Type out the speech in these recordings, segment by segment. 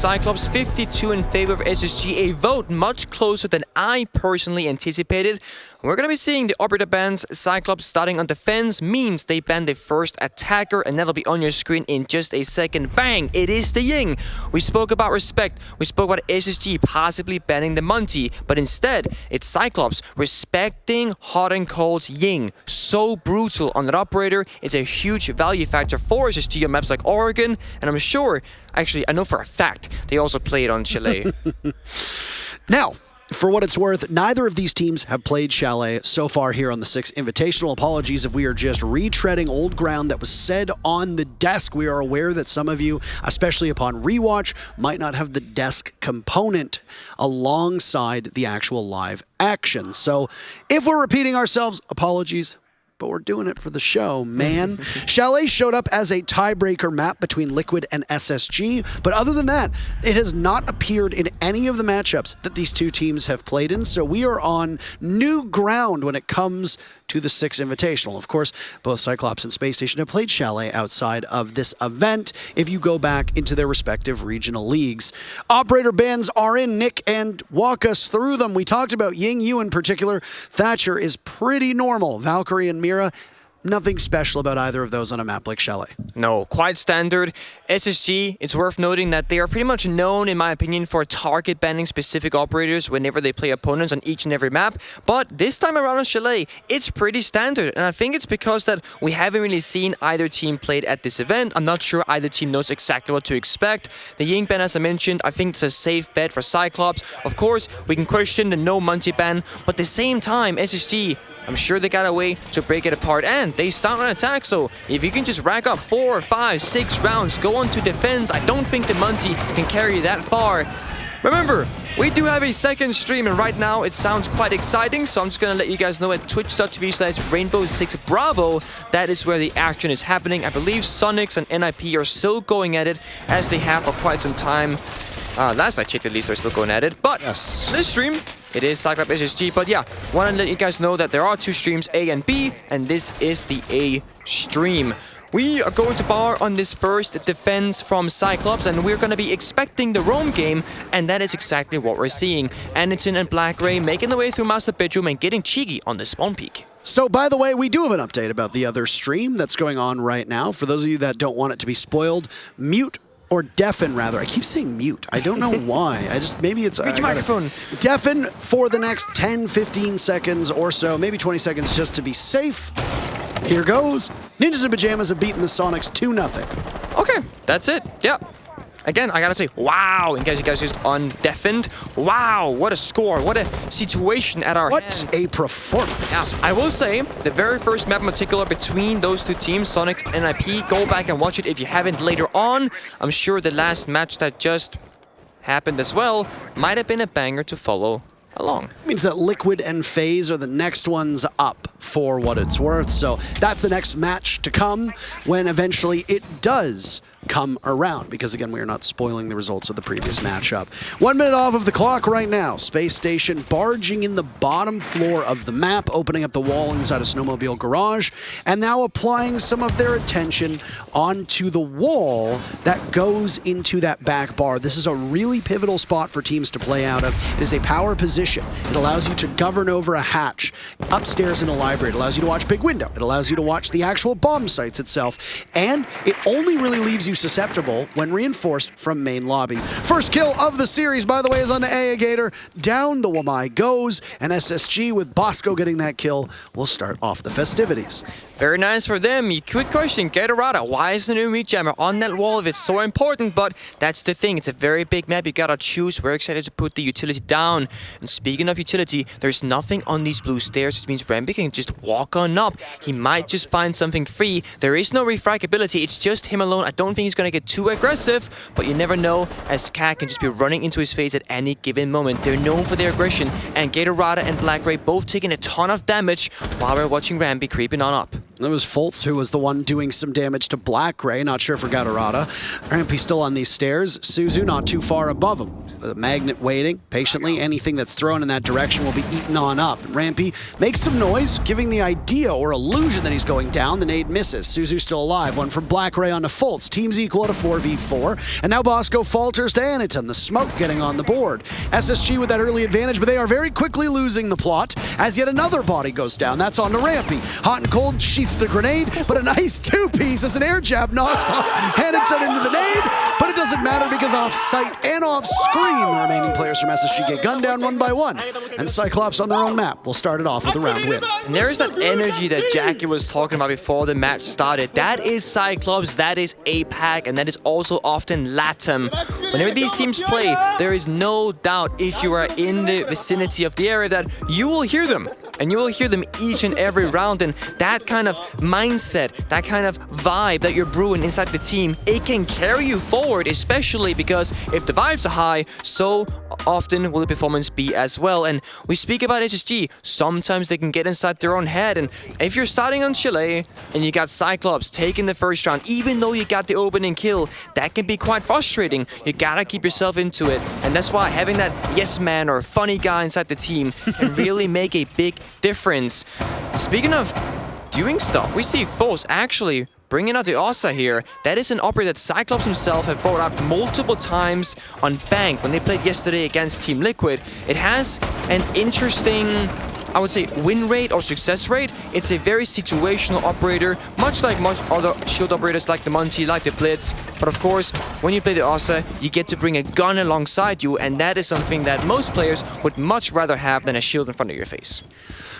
Cyclops, 52 in favor of SSG, a vote much closer than I personally anticipated. We're going to be seeing the operator bans. Cyclops starting on defense means they ban the first attacker, and that'll be on your screen in just a second. Bang! It is the Ying. We spoke about respect. We spoke about SSG possibly banning the Monty, but instead, it's Cyclops respecting hot and cold's Ying. So brutal on that operator. It's a huge value factor for SSG on maps like Oregon, and I'm sure, actually, I know for a fact, they also play it on Chalet. Now, for what it's worth, neither of these teams have played Chalet so far here on the Six Invitational. Apologies if we are just retreading old ground that was said on the desk. We are aware that some of you, especially upon rewatch, might not have the desk component alongside the actual live action. So if we're repeating ourselves, apologies. But we're doing it for the show, man. Chalet showed up as a tiebreaker map between Liquid and SSG, but other than that, it has not appeared in any of the matchups that these two teams have played in, so we are on new ground when it comes to the Six Invitational. Of course, both Cyclops and Spacestation have played Chalet outside of this event if you go back into their respective regional leagues. Operator bans are in, Nick, and walk us through them. We talked about Ying Yu in particular. Thatcher is pretty normal. Valkyrie and Mira, nothing special about either of those on a map like Chalet. No, quite standard. SSG, it's worth noting that they are pretty much known, in my opinion, for target banning specific operators whenever they play opponents on each and every map. But this time around on Chalet, it's pretty standard. And I think it's because that we haven't really seen either team played at this event. I'm not sure either team knows exactly what to expect. The Ying ban, as I mentioned, I think it's a safe bet for Cyclops. Of course, we can question the no Monty ban, but at the same time, SSG, I'm sure they got a way to break it apart, and they start an attack, so if you can just rack up 4, 5, 6 rounds, go on to defense, I don't think the Monty can carry you that far. Remember, we do have a second stream, and right now it sounds quite exciting, so I'm just gonna let you guys know at twitch.tv/Rainbow6Bravo, that is where the action is happening. I believe Sonics and NIP are still going at it, as they have for quite some time. Last I checked, at least they're still going at it, but yes, this stream, it is Cyclops SSG, but yeah, want to let you guys know that there are two streams, A and B, and this is the A stream. We are going to bar on this first defense from Cyclops, and we're going to be expecting the roam game, and that is exactly what we're seeing. Anderton and Black Ray making their way through Master Bedroom and getting cheeky on the spawn peak. So, by the way, we do have an update about the other stream that's going on right now. For those of you that don't want it to be spoiled, mute or deafen, rather. I keep saying mute. I don't know why. Maybe it's... Mute your microphone. Deafen for the next 10, 15 seconds or so, maybe 20 seconds just to be safe. Here goes. Ninjas in Pajamas have beaten the Sonics 2-0. Okay, that's it. Yeah. Again, I gotta say, wow, in case you guys just undeafened. Wow, what a score, what a situation at our hands. What a performance. Yeah, I will say, the very first map in particular between those two teams, Sonics and NIP, go back and watch it if you haven't later on. I'm sure the last match that just happened as well might have been a banger to follow along. It means that Liquid and FaZe are the next ones up for what it's worth. So that's the next match to come when eventually it does come around, because again, we are not spoiling the results of the previous matchup. 1 minute off of the clock right now. Space Station barging in the bottom floor of the map, opening up the wall inside a snowmobile garage, and now applying some of their attention onto the wall that goes into that back bar. This is a really pivotal spot for teams to play out of. It is a power position. It allows you to govern over a hatch upstairs in a library. It allows you to watch Big Window. It allows you to watch the actual bomb sites itself, and it only really leaves you susceptible when reinforced from main lobby. First kill of the series, by the way, is on the Gator. Down the Wamai goes, and SSG with Bosco getting that kill will start off the festivities. Very nice for them. You could question Gatorada. Why is the new meat jammer on that wall if it's so important? But that's the thing. It's a very big map. You gotta choose. We're excited to put the utility down. And speaking of utility, there's nothing on these blue stairs, which means Rambi can just walk on up. He might just find something free. There is no refragability. It's just him alone. I don't think he's gonna get too aggressive, but you never know, as CAG can just be running into his face at any given moment. They're known for their aggression, and Gatorada and Black Ray both taking a ton of damage while we're watching Rambi creeping on up. It was Foltz who was the one doing some damage to Black Gray. Not sure for Gatorada. Rampy still on these stairs. Suzu not too far above him. The Magnet waiting patiently. Anything that's thrown in that direction will be eaten on up. Rampy makes some noise, giving the idea or illusion that he's going down. The nade misses. Suzu still alive. One from Black Gray onto Foltz. Teams equal at a 4v4. And now Bosco falters to Aniton. The smoke getting on the board. SSG with that early advantage, but they are very quickly losing the plot as yet another body goes down. That's on to Rampy. Hot and cold, sheets the grenade, but a nice two-piece as an air jab knocks Aniton into the nade, but it doesn't matter because off-site and off-screen, the remaining players from SSG get gunned down one by one. And Cyclops on their own map will start it off with a round win. And there is that energy that Jackie was talking about before the match started. That is Cyclops, that is APAC, and that is also often Latam. Whenever these teams play, there is no doubt if you are in the vicinity of the area that you will hear them. And you will hear them each and every round, and that kind of mindset, that kind of vibe that you're brewing inside the team, it can carry you forward, especially because if the vibes are high, so often will the performance be as well. And we speak about SSG, sometimes they can get inside their own head, and if you're starting on Chalet and you got Cyclops taking the first round, even though you got the opening kill, that can be quite frustrating. You gotta keep yourself into it, and that's why having that yes man or funny guy inside the team can really make a big difference. Speaking of doing stuff, we see Foltz actually bringing out the Osa here. That is an operator that Cyclops himself had brought up multiple times on Bank when they played yesterday against Team Liquid. It has an interesting, I would say, win rate or success rate. It's a very situational operator, much like most other shield operators like the Monty, like the Blitz. But of course, when you play the Osa, you get to bring a gun alongside you, and that is something that most players would much rather have than a shield in front of your face.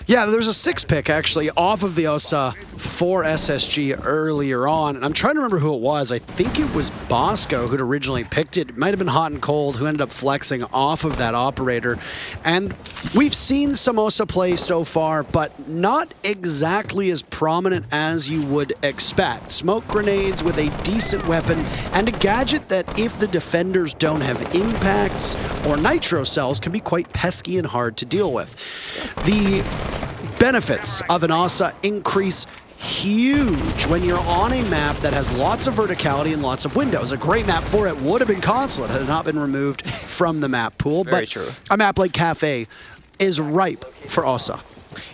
Yeah, there's a 6-pick actually off of the Osa for SSG earlier on. And I'm trying to remember who it was. I think it was Bosco who'd originally picked it. It might have been Hot and Cold who ended up flexing off of that operator. And we've seen some Osa play so far, but not exactly as prominent as you would expect. Smoke grenades with a decent weapon and a gadget that if the defenders don't have impacts or nitro cells can be quite pesky and hard to deal with. The benefits of an Osa increase huge when you're on a map that has lots of verticality and lots of windows. A great map for it would have been Consulate had it not been removed from the map pool. Very but true. A map like Cafe is ripe for Osa.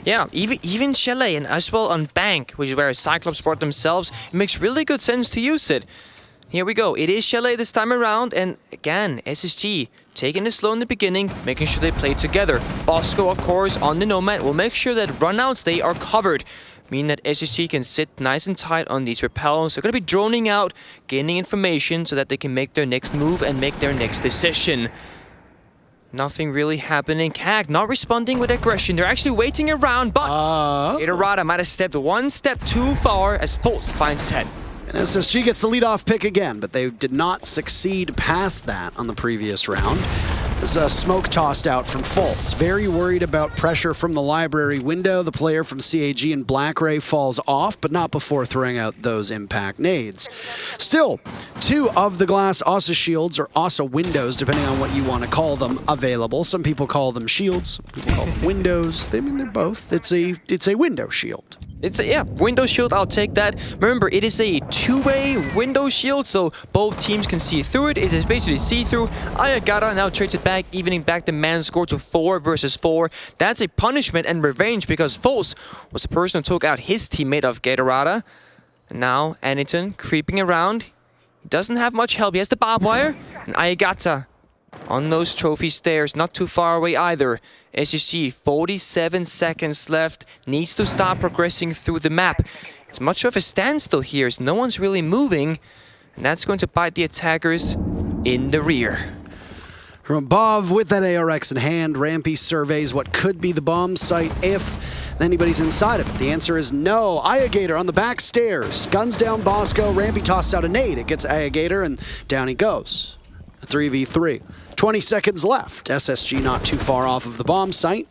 Yeah, even Chalet and as well on Bank, which is where Cyclops brought themselves, it makes really good sense to use it. Here we go. It is Chalet this time around, and again, SSG taking it slow in the beginning, making sure they play together. Bosco, of course, on the Nomad will make sure that runouts, they are covered, meaning that SSG can sit nice and tight on these repels. They're going to be droning out, gaining information so that they can make their next move and make their next decision. Nothing really happening. CAG not responding with aggression. They're actually waiting around, but Gatorada might have stepped one step too far as Foltz finds his head. And SSG gets the leadoff pick again, but they did not succeed past that on the previous round. There's a smoke tossed out from Foltz. Very worried about pressure from the library window. The player from CAG and Black Ray falls off, but not before throwing out those impact nades. Still, 2 of the glass Osa shields, or Osa windows, depending on what you want to call them, available. Some people call them shields, people call them windows. I mean, they're both. It's a window shield. It's a, yeah, window shield, I'll take that. Remember, it is a two-way window shield, so both teams can see through it. It is basically see-through. Ayagata now trades it back, evening back the man score to 4 versus 4. That's a punishment and revenge because Foltz was the person who took out his teammate of Gatorada. And now, Aniton creeping around. He doesn't have much help. He has the barbed wire. And Ayagata on those trophy stairs, not too far away either. SSG, 47 seconds left, needs to start progressing through the map. It's much of a standstill here, as no one's really moving, and that's going to bite the attackers in the rear. From above, with that ARX in hand, Rampy surveys what could be the bomb site if anybody's inside of it. The answer is no. Ayagator on the back stairs. Guns down Bosco. Rampy tosses out a nade. It gets Ayagator, and down he goes. 3v3. 20 seconds left. SSG not too far off of the bomb site.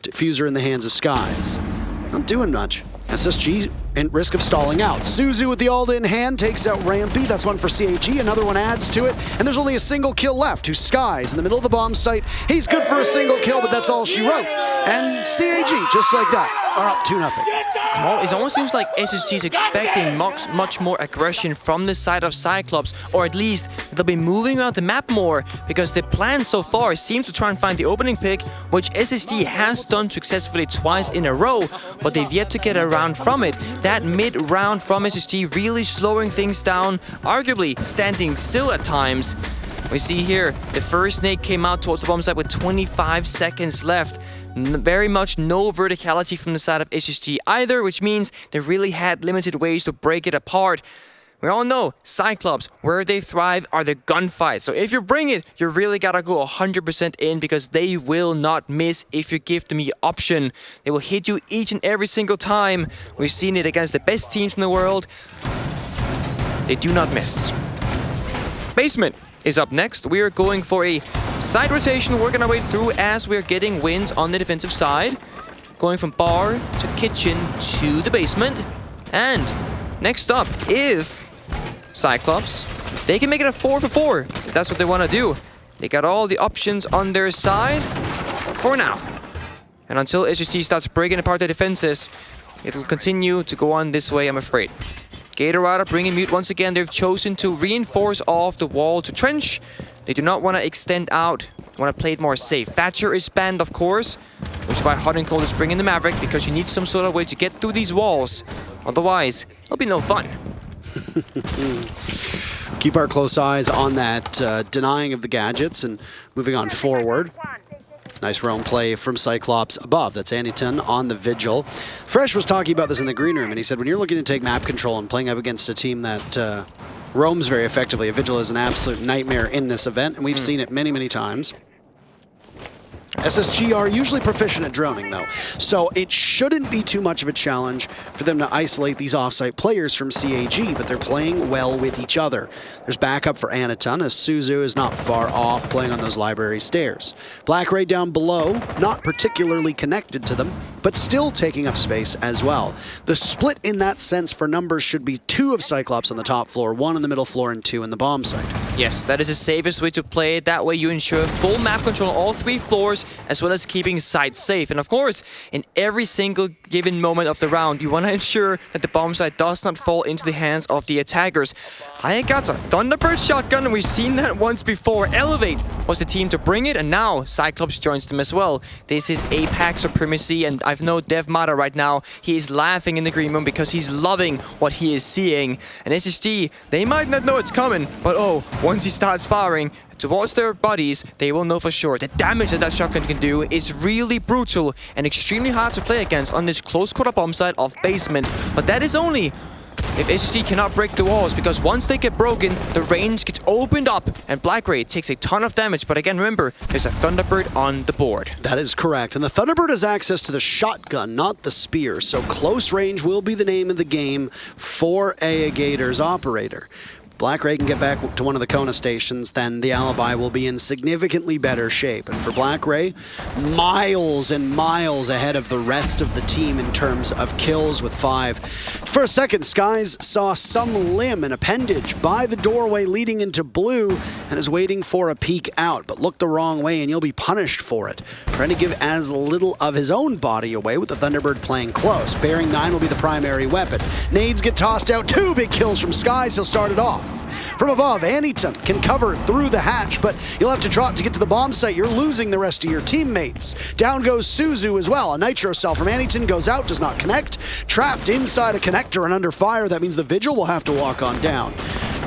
Diffuser in the hands of Skies. Not doing much. SSG and risk of stalling out. Suzu with the ult in hand takes out Rampy. That's one for CAG. Another one adds to it. And there's only a single kill left, who's Skies in the middle of the bomb site. He's good for a single kill, but that's all she wrote. And CAG, just like that, are up 2-0. Well, it almost seems like SSG is expecting much more aggression from the side of Cyclops, or at least they'll be moving around the map more, because the plan so far seems to try and find the opening pick, which SSG has done successfully twice in a row, but they've yet to get around from it. That mid-round from SSG really slowing things down, arguably standing still at times. We see here, the first nade came out towards the bomb site with 25 seconds left. Very much no verticality from the side of SSG either, which means they really had limited ways to break it apart. We all know Cyclops, where they thrive are the gunfights. So if you bring it, you really gotta go 100% in, because they will not miss if you give them the option. They will hit you each and every single time. We've seen it against the best teams in the world. They do not miss. Basement is up next. We are going for a side rotation, working our way through as we're getting wins on the defensive side. Going from bar to kitchen to the basement. And next up, if Cyclops, they can make it a 4-for-4 if that's what they want to do. They got all the options on their side for now. And until SSG starts breaking apart their defenses, it'll continue to go on this way, I'm afraid. Gatorada bringing mute once again. They've chosen to reinforce off the wall to trench. They do not want to extend out. They want to play it more safe. Thatcher is banned, of course, which is why Hot and Cold is bringing the Maverick, because you need some sort of way to get through these walls. Otherwise, it'll be no fun. Keep our close eyes on that denying of the gadgets and moving on forward. Nice roam play from Cyclops above. That's Anyton on the Vigil. Fresh was talking about this in the green room, and he said when you're looking to take map control and playing up against a team that roams very effectively, a Vigil is an absolute nightmare in this event, and we've seen it many, many times. SSG are usually proficient at droning, though, so it shouldn't be too much of a challenge for them to isolate these offsite players from CAG, but they're playing well with each other. There's backup for Anyton, as Suzu is not far off, playing on those library stairs. Black Ray down below, not particularly connected to them, but still taking up space as well. The split in that sense for numbers should be 2 of Cyclops on the top floor, 1 on the middle floor, and 2 in the bomb site. Yes, that is the safest way to play it. That way you ensure full map control on all 3 floors, as well as keeping sites safe. And of course, in every single given moment of the round, you want to ensure that the bomb site does not fall into the hands of the attackers. I got a Thunderbird shotgun, and we've seen that once before. Elevate was the team to bring it, and now Cyclops joins them as well. This is Apex supremacy, and I've known Dev Mata right now. He is laughing in the green room because he's loving what he is seeing. And SSG, they might not know it's coming, but oh, once he starts firing towards their bodies, they will know for sure. The damage that that shotgun can do is really brutal and extremely hard to play against on this close quarter bomb site of basement. But that is only if SSG cannot break the walls, because once they get broken, the range gets opened up and Black Ray takes a ton of damage. But again, remember, there's a Thunderbird on the board. That is correct. And the Thunderbird has access to the shotgun, not the spear. So close range will be the name of the game for a Gators operator. Black Ray can get back to one of the Kona stations, then the Alibi will be in significantly better shape. And for Black Ray, miles and miles ahead of the rest of the team in terms of kills with 5. For a second, Skies saw some limb, an appendage, by the doorway leading into blue and is waiting for a peek out, but looked the wrong way and you'll be punished for it. Trying to give as little of his own body away with the Thunderbird playing close. Bearing 9 will be the primary weapon. Nades get tossed out, 2 big kills from Skies, he'll start it off. From above, Anyton can cover through the hatch, but you'll have to drop to get to the bomb site. You're losing the rest of your teammates. Down goes Suzu as well. A nitro cell from Anyton goes out, does not connect. Trapped inside a connector and under fire. That means the Vigil will have to walk on down.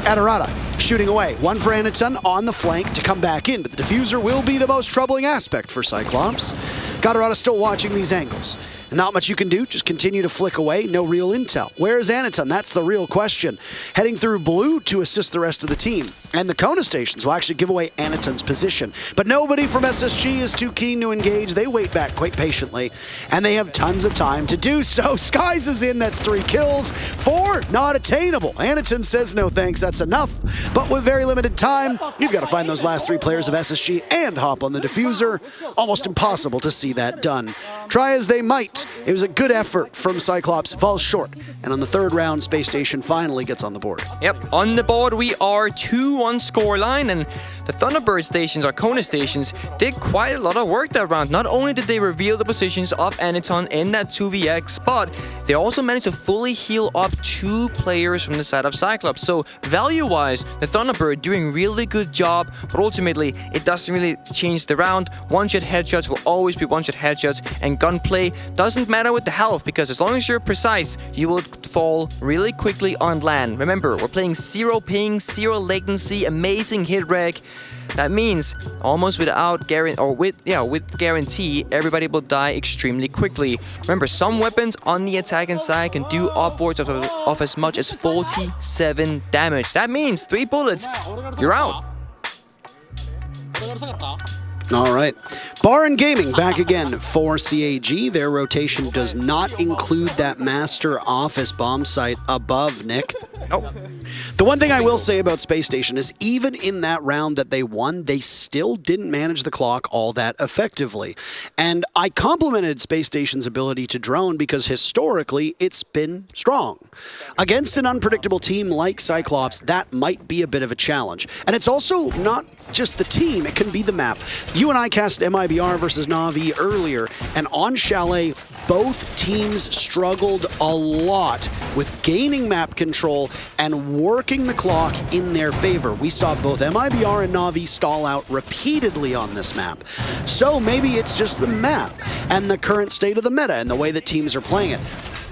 Adarada shooting away. 1 for Anyton on the flank to come back in, but the diffuser will be the most troubling aspect for Cyclops. Gadarada still watching these angles. Not much you can do, just continue to flick away, no real intel. Where is Anyton? That's the real question. Heading through blue to assist the rest of the team. And the Kona stations will actually give away Anyton's position. But nobody from SSG is too keen to engage. They wait back quite patiently, and they have tons of time to do so. Skies is in, that's 3 kills. 4, not attainable. Anyton says no thanks, that's enough. But with very limited time, you've got to find those last 3 players of SSG and hop on the diffuser. Almost impossible to see that done. Try as they might, was a good effort from Cyclops, falls short. And on the third round, Spacestation finally gets on the board. Yep, on the board we are 2-1 scoreline, and the Thunderbird stations, or Kona stations, did quite a lot of work that round. Not only did they reveal the positions of Aniton in that 2vx, but they also managed to fully heal up 2 players from the side of Cyclops. So value-wise, the Thunderbird doing really good job, but ultimately it doesn't really change the round. One-shot headshots will always be one-shot headshots, and gunplay doesn't matter with the health, because as long as you're precise, you will fall really quickly on land. Remember, we're playing 0 ping, 0 latency, amazing hit reg. That means almost without guarantee, everybody will die extremely quickly. Remember, some weapons on the attacking side can do upwards of as much as 47 damage. That means 3 bullets, you're out. All right. Bar and Gaming back again for CAG. Their rotation does not include that master office bomb site above, Nick. Oh. The one thing I will say about Space Station is even in that round that they won, they still didn't manage the clock all that effectively. And I complimented Space Station's ability to drone because historically it's been strong. Against an unpredictable team like Cyclops, that might be a bit of a challenge. And it's also not just the team, it can be the map. You and I cast MIBR versus Na'Vi earlier, and on Chalet, both teams struggled a lot with gaining map control and working the clock in their favor. We saw both MIBR and Na'Vi stall out repeatedly on this map. So maybe it's just the map and the current state of the meta and the way that teams are playing it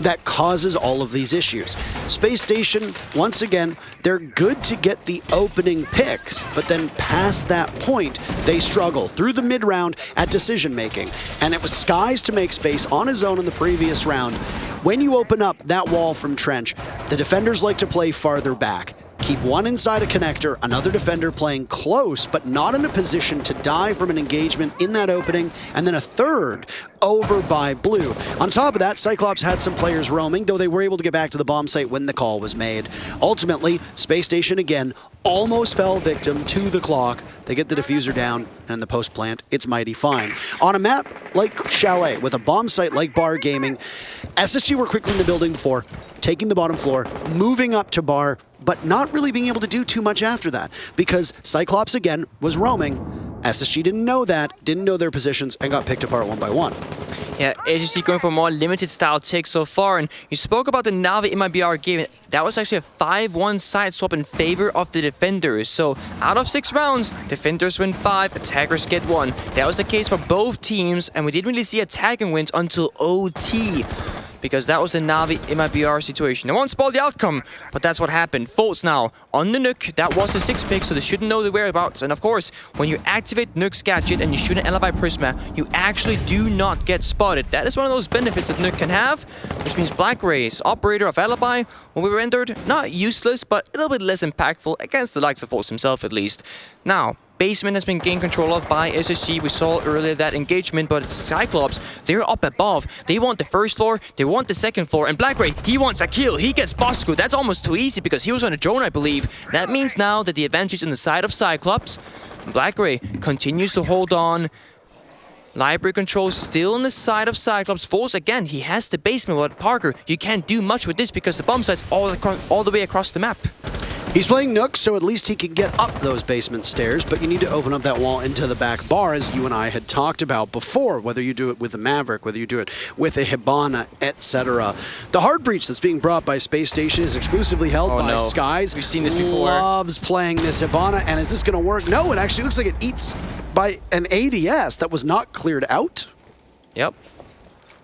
that causes all of these issues. Space Station, once again, they're good to get the opening picks, but then past that point, they struggle through the mid-round at decision-making. And it was Skies to make space on his own in the previous round. When you open up that wall from Trench, the defenders like to play farther back. Keep one inside a connector, another defender playing close, but not in a position to die from an engagement in that opening, and then a third over by blue. On top of that, Cyclops had some players roaming, though they were able to get back to the bomb site when the call was made. Ultimately, Space Station again almost fell victim to the clock. They get the diffuser down, and the post plant, it's mighty fine. On a map like Chalet, with a bomb site like Bar Gaming, SSG were quickly in the building before, taking the bottom floor, moving up to Bar, but not really being able to do too much after that, because Cyclops again was roaming. SSG didn't know that, didn't know their positions, and got picked apart one by one. Yeah, SSG going for a more limited style take so far, and you spoke about the Na'Vi MIBR game. That was actually a 5-1 side swap in favor of the defenders. So out of 6 rounds, defenders win 5, attackers get 1. That was the case for both teams, and we didn't really see attacking wins until OT, because that was a Na'Vi MIBR situation. I won't spoil the outcome, but that's what happened. Faults now on the Nuke. That was a 6 pick, so they shouldn't know the whereabouts. And of course, when you activate Nuke's gadget and you shoot an alibi Prisma, you actually do not get spotted. That is one of those benefits that Nuke can have, which means Black Rays, operator of alibi, when we rendered, not useless, but a little bit less impactful against the likes of Faults himself at least. Now, basement has been gained control of by SSG. We saw earlier that engagement, but Cyclops, they're up above. They want the first floor, they want the second floor, and Black Ray, he wants a kill. He gets Bosco. That's almost too easy because he was on a drone, I believe. That means now that the advantage is on the side of Cyclops. Black Ray continues to hold on. Library control still on the side of Cyclops. Force again, he has the basement, but Parker, you can't do much with this because the bomb site's all the way across the map. He's playing Nook, so at least he can get up those basement stairs, but you need to open up that wall into the back bar, as you and I had talked about before, whether you do it with a Maverick, whether you do it with a Hibana, etc. The hard breach that's being brought by Space Station is exclusively held by Skies. We've seen this before. Loves playing this Hibana, and is this going to work? No, it actually looks like it eats by an ADS that was not cleared out. Yep.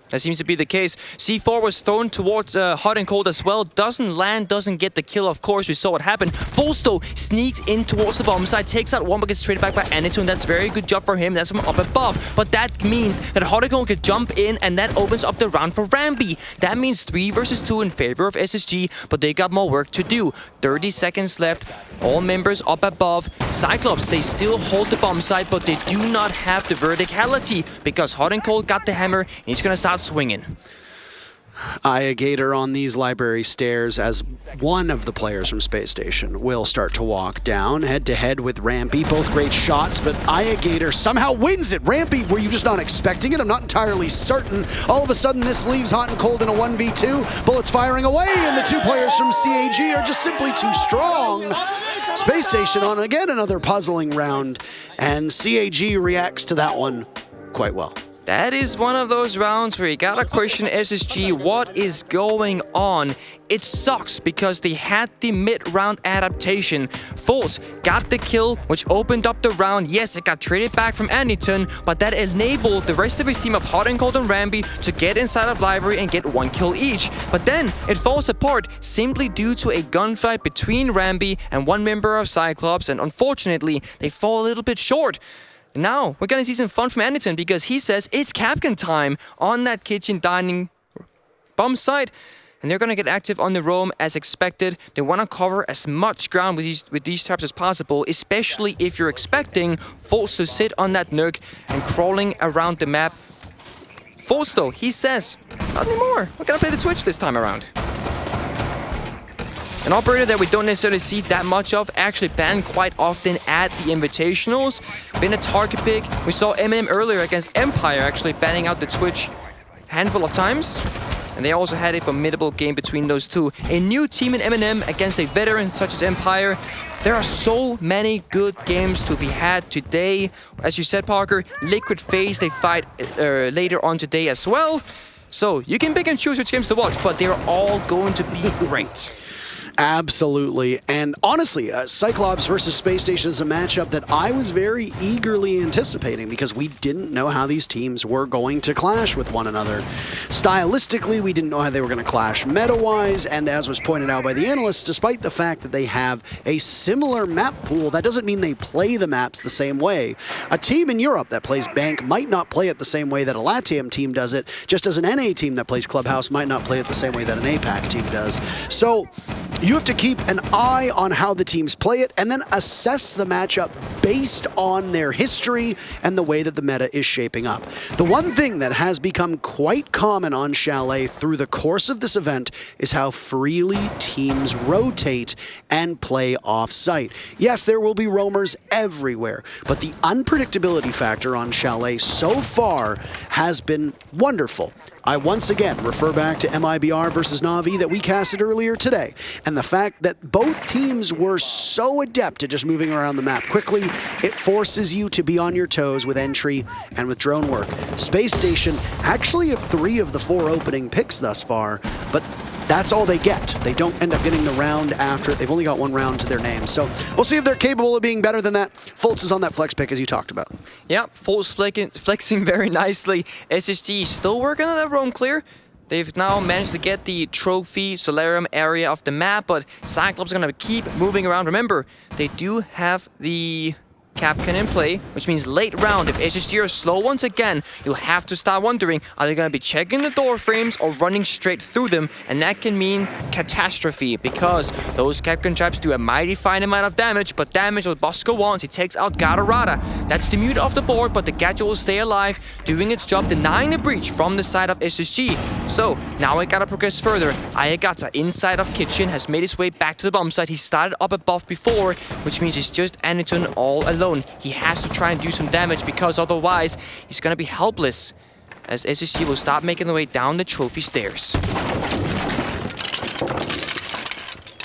That seems to be the case. C4 was thrown towards Hot and Cold as well. Doesn't land, doesn't get the kill, of course. We saw what happened. Volsto sneaks in towards the bomb side, takes out one, but gets traded back by Anitune. That's very good job for him. That's from up above. But that means that Hot and Cold could jump in, and that opens up the round for Rambi. That means 3 versus 2 in favor of SSG, but they got more work to do. 30 seconds left. All members up above. Cyclops, they still hold the bomb site, but they do not have the verticality because Hot and Cold got the hammer, and he's going to start swinging. Gator on these library stairs as one of the players from Space Station will start to walk down head-to-head with Rampy. Both great shots, but Gator somehow wins it. Rampy, were you just not expecting it? I'm not entirely certain. All of a sudden, this leaves Hot and Cold in a 1v2. Bullets firing away, and the two players from CAG are just simply too strong. Space Station on, again, another puzzling round, and CAG reacts to that one quite well. That is one of those rounds where you gotta question SSG, what is going on? It sucks because they had the mid-round adaptation. Fultz got the kill, which opened up the round. Yes, it got traded back from Anyton, but that enabled the rest of his team of Hot and Cold and Rampy to get inside of Library and get one kill each. But then it falls apart simply due to a gunfight between Rampy and one member of Cyclops, and unfortunately, they fall a little bit short. Now, we're gonna see some fun from Anyton because he says it's Capcan time on that kitchen dining bomb site. And they're gonna get active on the roam as expected. They wanna cover as much ground with these traps as possible, especially if you're expecting Fultz to sit on that nuke and crawling around the map. Fultz though, he says, not anymore. We're gonna play the Twitch this time around. An operator that we don't necessarily see that much of, actually banned quite often at the Invitationals. Been a target pick. We saw MM earlier against Empire actually banning out the Twitch a handful of times. And they also had a formidable game between those two. A new team in M&M against a veteran such as Empire. There are so many good games to be had today. As you said, Parker, Liquid FaZe, they fight later on today as well. So you can pick and choose which games to watch, but they're all going to be great. Absolutely. And honestly, Cyclops versus Space Station is a matchup that I was very eagerly anticipating because we didn't know how these teams were going to clash with one another. Stylistically, we didn't know how they were going to clash meta-wise, and as was pointed out by the analysts, despite the fact that they have a similar map pool, that doesn't mean they play the maps the same way. A team in Europe that plays Bank might not play it the same way that a LATAM team does it, just as an NA team that plays Clubhouse might not play it the same way that an APAC team does. So you have to keep an eye on how the teams play it and then assess the matchup based on their history and the way that the meta is shaping up. The one thing that has become quite common on Chalet through the course of this event is how freely teams rotate and play off-site. Yes, there will be roamers everywhere, but the unpredictability factor on Chalet so far has been wonderful. I once again refer back to MIBR versus Na'Vi that we casted earlier today, and the fact that both teams were so adept at just moving around the map quickly, it forces you to be on your toes with entry and with drone work. Space Station actually have 3 of the 4 opening picks thus far, but that's all they get. They don't end up getting the round after. They've only got 1 round to their name. So we'll see if they're capable of being better than that. Fultz is on that flex pick, as you talked about. Yeah, Fultz flexing very nicely. SSG still working on that roam clear. They've now managed to get the trophy solarium area of the map, but Cyclops are going to keep moving around. Remember, they do have the Capcan in play, which means late round, if SSG are slow once again, you'll have to start wondering, are they going to be checking the door frames or running straight through them? And that can mean catastrophe, because those Capcan traps do a mighty fine amount of damage, but damage what Bosco wants. He takes out Gatorada. That's the mute off the board, but the gadget will stay alive, doing its job, denying the breach from the side of SSG. So now I gotta progress further. Ayagata inside of kitchen has made his way back to the bomb site. He started up above before, which means it's just Anyton all alone. He has to try and do some damage because otherwise he's gonna be helpless as SSG will start making their way down the trophy stairs.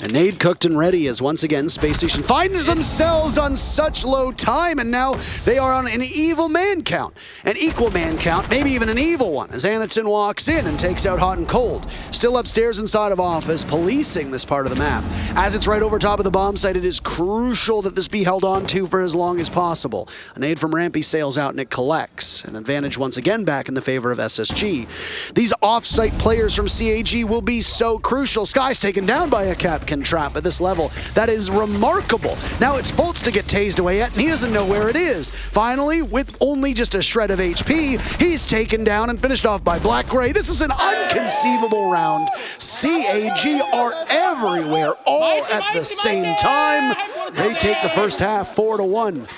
A nade cooked and ready as once again Space Station finds themselves on such low time, and now they are on an evil man count. An equal man count, maybe even an evil one, as Anyton walks in and takes out Hot and Cold. Still upstairs inside of office, policing this part of the map. As it's right over top of the bomb site, it is crucial that this be held on to for as long as possible. A nade from Rampy sails out and it collects. An advantage once again back in the favor of SSG. These off-site players from CAG will be so crucial. Sky's taken down by a Capcan trap at this level. That is remarkable. Now it's Fultz to get tased away at, and he doesn't know where it is. Finally, with only just a shred of HP, he's taken down and finished off by Black Gray. This is an unconceivable round. CAG are everywhere, all at the same time. They take the first half 4-1.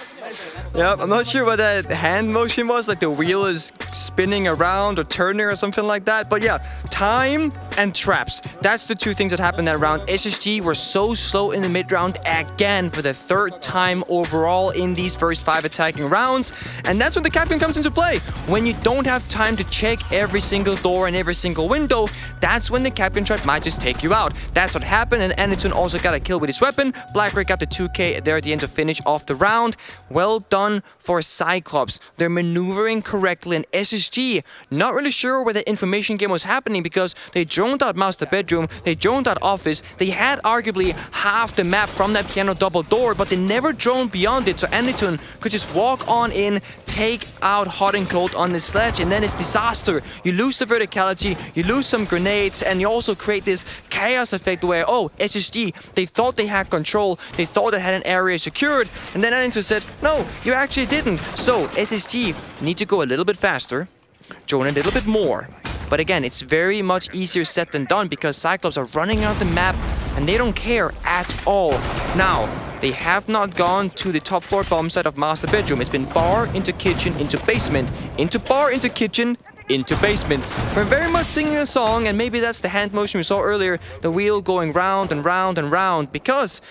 Yep, I'm not sure what that hand motion was, like the wheel is spinning around or turning or something like that. But yeah, time and traps. That's the two things that happened that round. SSG were so slow in the mid-round again for the third time overall in these first 5 attacking rounds. And that's when the captain comes into play. When you don't have time to check every single door and every single window, that's when the captain trap might just take you out. That's what happened, and Anderton also got a kill with his weapon. Blackray got the 2k there at the end to finish off the round. Well done for Cyclops. They're maneuvering correctly, and SSG not really sure where the information game was happening because they droned out master bedroom, they droned out office, they had arguably half the map from that piano double door, but they never droned beyond it, so Anderton could just walk on in, take out Hot and Cold on the sledge, and then it's disaster. You lose the verticality, you lose some grenades, and you also create this chaos effect where, oh, SSG, they thought they had control, they thought they had an area secured, and then Anderton said, no, you actually didn't. So SSG need to go a little bit faster, drone a little bit more. But again, it's very much easier said than done because Cyclops are running out the map and they don't care at all. Now, they have not gone to the top floor bomb site of master bedroom. It's been bar into kitchen into basement, into bar into kitchen, into basement. We're very much singing a song, and maybe that's the hand motion we saw earlier, the wheel going round and round and round, because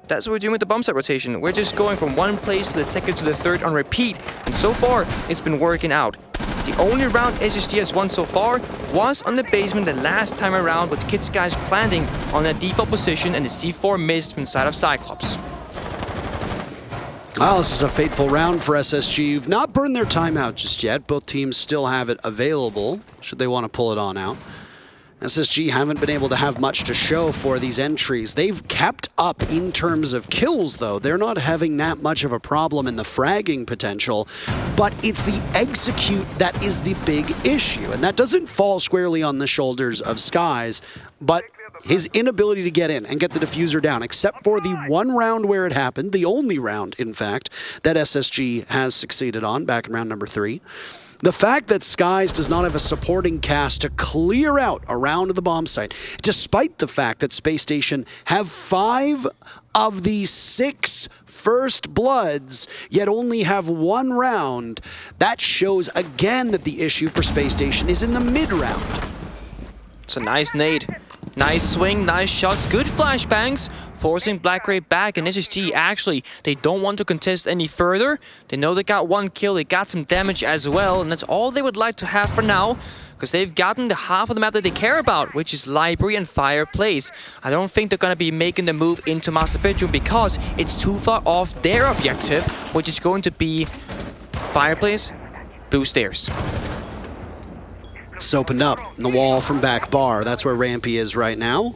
that's what we're doing with the bomb site rotation. We're just going from one place to the second to the third on repeat, and so far, it's been working out. The only round SSG has won so far was on the basement the last time around with Kid Skies planting on that default position and the C4 missed from the side of Cyclops. Well, this is a fateful round for SSG. You've not burned their timeout just yet. Both teams still have it available, should they want to pull it on out. SSG haven't been able to have much to show for these entries. They've kept up in terms of kills, though. They're not having that much of a problem in the fragging potential, but it's the execute that is the big issue. And that doesn't fall squarely on the shoulders of Skies, but his inability to get in and get the diffuser down, except for the one round where it happened, the only round, in fact, that SSG has succeeded on back in round number 3. The fact that Skies does not have a supporting cast to clear out around the bomb site, despite the fact that Space Station have 5 of the 6 first bloods, yet only have 1 round, that shows again that the issue for Space Station is in the mid-round. It's a nice nade. Nice swing, nice shots, good flashbangs, forcing Blackray back, and SSG actually, they don't want to contest any further. They know they got 1 kill, they got some damage as well, and that's all they would like to have for now, because they've gotten the half of the map that they care about, which is library and fireplace. I don't think they're going to be making the move into master bedroom because it's too far off their objective, which is going to be fireplace, blue stairs. It's opened up in the wall from back bar. That's where Rampy is right now.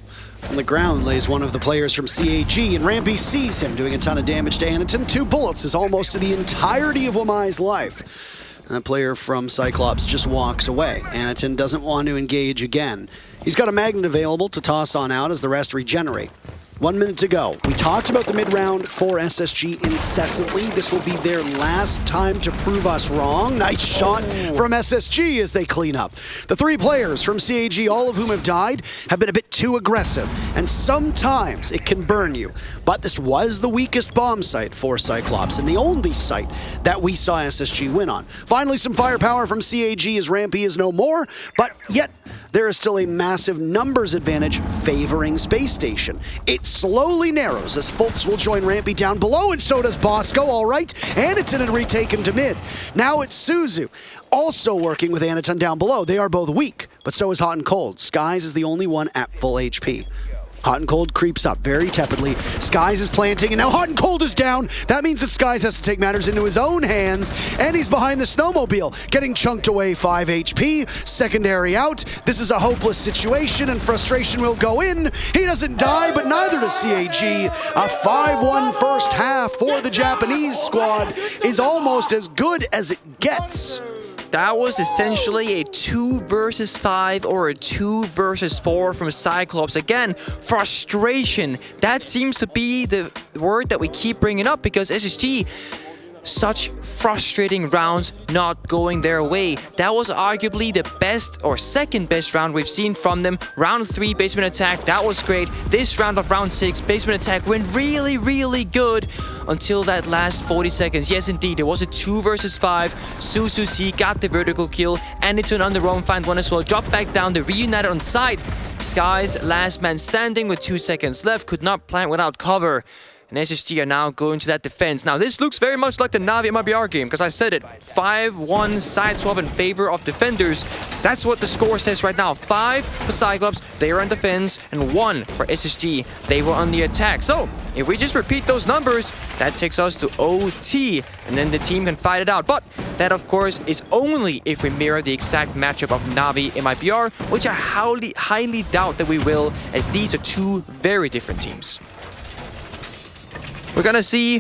On the ground lays one of the players from CAG, and Rampy sees him doing a ton of damage to Anderton. 2 bullets is almost to the entirety of Wamai's life. And the player from Cyclops just walks away. Anderton doesn't want to engage again. He's got a magnet available to toss on out as the rest regenerate. 1 minute to go. We talked about the mid-round for SSG incessantly. This will be their last time to prove us wrong. Nice shot from SSG as they clean up. The 3 players from CAG, all of whom have died, have been a bit too aggressive, and sometimes it can burn you. But this was the weakest bomb site for Cyclops, and the only site that we saw SSG win on. Finally, some firepower from CAG as Rampy is no more, but yet there is still a massive numbers advantage favoring Space Station. It slowly narrows as Folks will join Rampy down below, and so does Bosco, all right. Anderton had retaken to mid. Now it's Suzu, also working with Anderton down below. They are both weak, but so is Hot and Cold. Skies is the only one at full HP. Hot and Cold creeps up very tepidly. Skies is planting, and now Hot and Cold is down. That means that Skies has to take matters into his own hands, and he's behind the snowmobile, getting chunked away 5 HP. Secondary out. This is a hopeless situation, and frustration will go in. He doesn't die, but neither does CAG. A 5-1 first half for the Japanese squad is almost as good as it gets. That was essentially a 2 versus 5 or a 2 versus 4 from Cyclops. Again, frustration. That seems to be the word that we keep bringing up because SSG, such frustrating rounds not going their way. That was arguably the best or second best round we've seen from them. Round 3 basement attack, that was great. This round of round 6 basement attack went really, really good until that last 40 seconds. Yes, indeed, it was a 2 versus 5. Suzuki got the vertical kill, and it's an on the roam find one as well. Drop back down, they reunited on side. Sky's last man standing with 2 seconds left, could not plant without cover. And SSG are now going to that defense. Now, this looks very much like the Navi MIBR game, because I said it. 5-1 side swap in favor of defenders. That's what the score says right now. 5 for Cyclops, they are on defense, and 1 for SSG, they were on the attack. So, if we just repeat those numbers, that takes us to OT, and then the team can fight it out. But that, of course, is only if we mirror the exact matchup of Navi MIBR, which I highly doubt that we will, as these are 2 very different teams. We're gonna see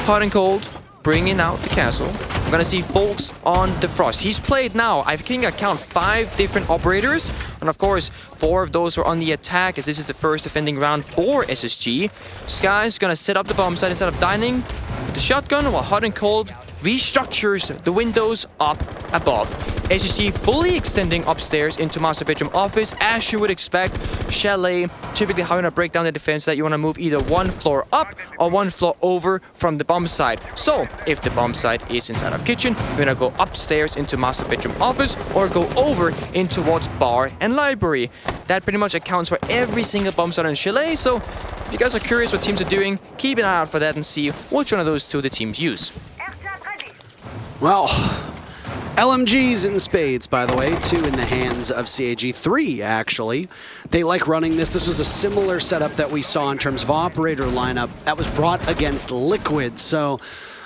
Hot and Cold bringing out the castle. We're gonna see Folks on the Frost. He's played now, I think I count 5 different operators. And of course, 4 of those are on the attack, as this is the first defending round for SSG. Sky's gonna set up the bomb site instead of dining with the shotgun, while Hot and Cold restructures the windows up above. SSG fully extending upstairs into master bedroom office, as you would expect. Chalet typically having to break down the defense that you want to move either 1 floor up or 1 floor over from the bomb site. So if the bomb site is inside of kitchen, you're gonna go upstairs into master bedroom office or go over in towards bar and library. That pretty much accounts for every single bomb site on Chalet. So if you guys are curious what teams are doing, keep an eye out for that and see which one of those 2 the teams use. Well, LMGs in spades, by the way, 2 in the hands of CAG, 3 actually. They like running this. This was a similar setup that we saw in terms of operator lineup that was brought against Liquid. So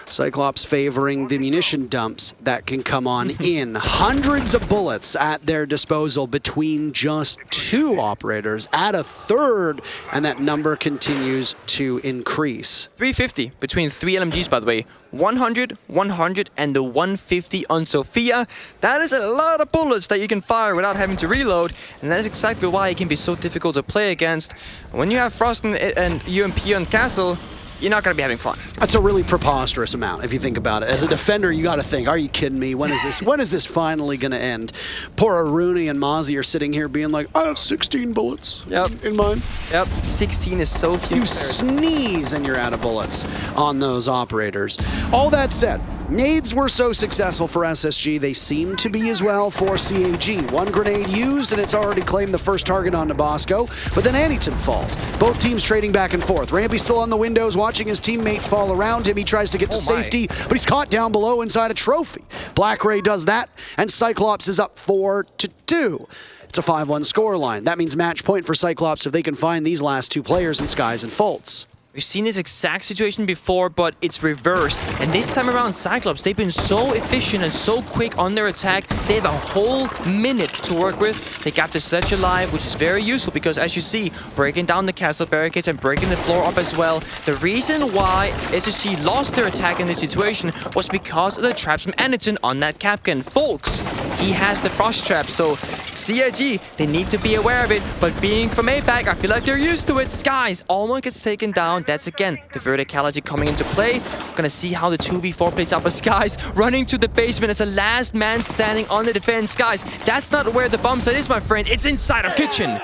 Cyclops favoring the munition dumps that can come on in. Hundreds of bullets at their disposal between just 2 operators. Add a 3rd, and that number continues to increase. 350 between 3 LMGs, by the way. 100, 100, and the 150 on Sophia. That is a lot of bullets that you can fire without having to reload, and that is exactly why it can be so difficult to play against. When you have Frost and UMP on Castle, you're not going to be having fun. That's a really preposterous amount if you think about it. As a defender, you got to think, are you kidding me? When is this finally going to end? Poor Aruni and Mozzie are sitting here being like, I have 16 bullets in mine. Yep, 16 is so few. You sneeze and you're out of bullets on those operators. All that said, nades were so successful for SSG, they seem to be as well for CAG. 1 grenade used, and it's already claimed the first target on Nabasco, but then Anyton falls. Both teams trading back and forth. Rampy still on the windows, watching his teammates fall around him. He tries to get to safety, but he's caught down below inside a trophy. Black Ray does that, and Cyclops is up 4-2. It's a 5-1 scoreline. That means match point for Cyclops if they can find these last 2 players in Skies and Foltz. We've seen this exact situation before, but it's reversed. And this time around, Cyclops, they've been so efficient and so quick on their attack. They have a whole minute to work with. They got the sledge alive, which is very useful because, as you see, breaking down the castle barricades and breaking the floor up as well. The reason why SSG lost their attack in this situation was because of the traps from Anyton on that Capcan. Folks, he has the frost trap, so CAG, they need to be aware of it. But being from APAC, I feel like they're used to it. Skies almost gets taken down. That's again the verticality coming into play. Gonna see how the 2v4 plays out, but Skies running to the basement as the last man standing on the defense. Skies, that's not where the bomb site is, my friend. It's inside of kitchen.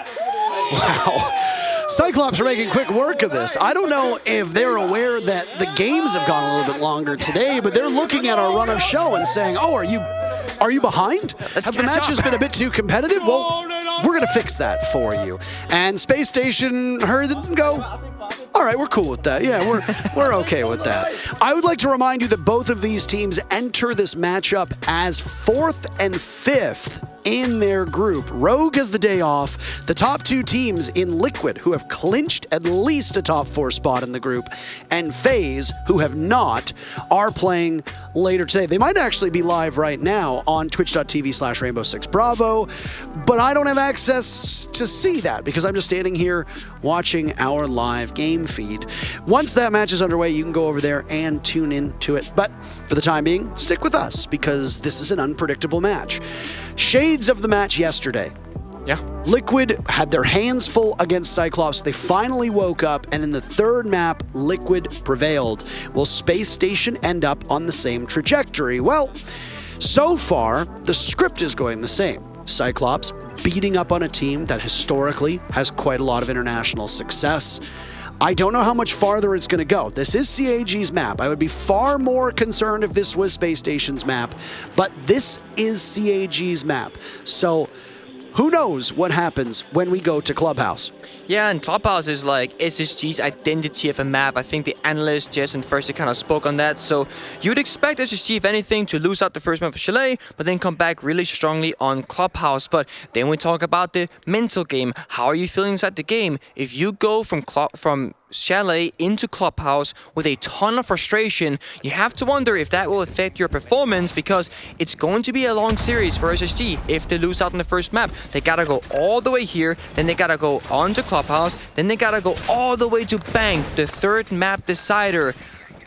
Wow. Cyclops are making quick work of this. I don't know if they're aware that the games have gone a little bit longer today, but they're looking at our run of show and saying, oh, are you behind? Have the matches been a bit too competitive? Well, we're going to fix that for you. And Space Station heard it and go, all right, we're cool with that. Yeah, we're okay with that. I would like to remind you that both of these teams enter this matchup as 4th and 5th in their group. Rogue has the day off. The top 2 teams in Liquid, who have clinched at least a top 4 spot in the group, and FaZe, who have not, are playing later today. They might actually be live right now on twitch.tv/Rainbow6Bravo, but I don't have access to see that because I'm just standing here watching our live game feed. Once that match is underway, you can go over there and tune in to it. But for the time being, stick with us because this is an unpredictable match. Shades of the match yesterday. Yeah. Liquid had their hands full against Cyclops. They finally woke up, and in the third map, Liquid prevailed. Will Space Station end up on the same trajectory? Well, so far, the script is going the same. Cyclops beating up on a team that historically has quite a lot of international success. I don't know how much farther it's going to go. This is CAG's map. I would be far more concerned if this was Space Station's map, but this is CAG's map. So who knows what happens when we go to Clubhouse? Yeah, and Clubhouse is like SSG's identity of a map. I think the analyst, Jess and First, kind of spoke on that. So you would expect SSG, if anything, to lose out the first map of Chalet, but then come back really strongly on Clubhouse. But then we talk about the mental game. How are you feeling inside the game? If you go from Chalet into Clubhouse with a ton of frustration, you have to wonder if that will affect your performance, because it's going to be a long series for SSG. If they lose out in the first map, they gotta go all the way here, then they gotta go on to Clubhouse, then they gotta go all the way to Bank, the third map decider.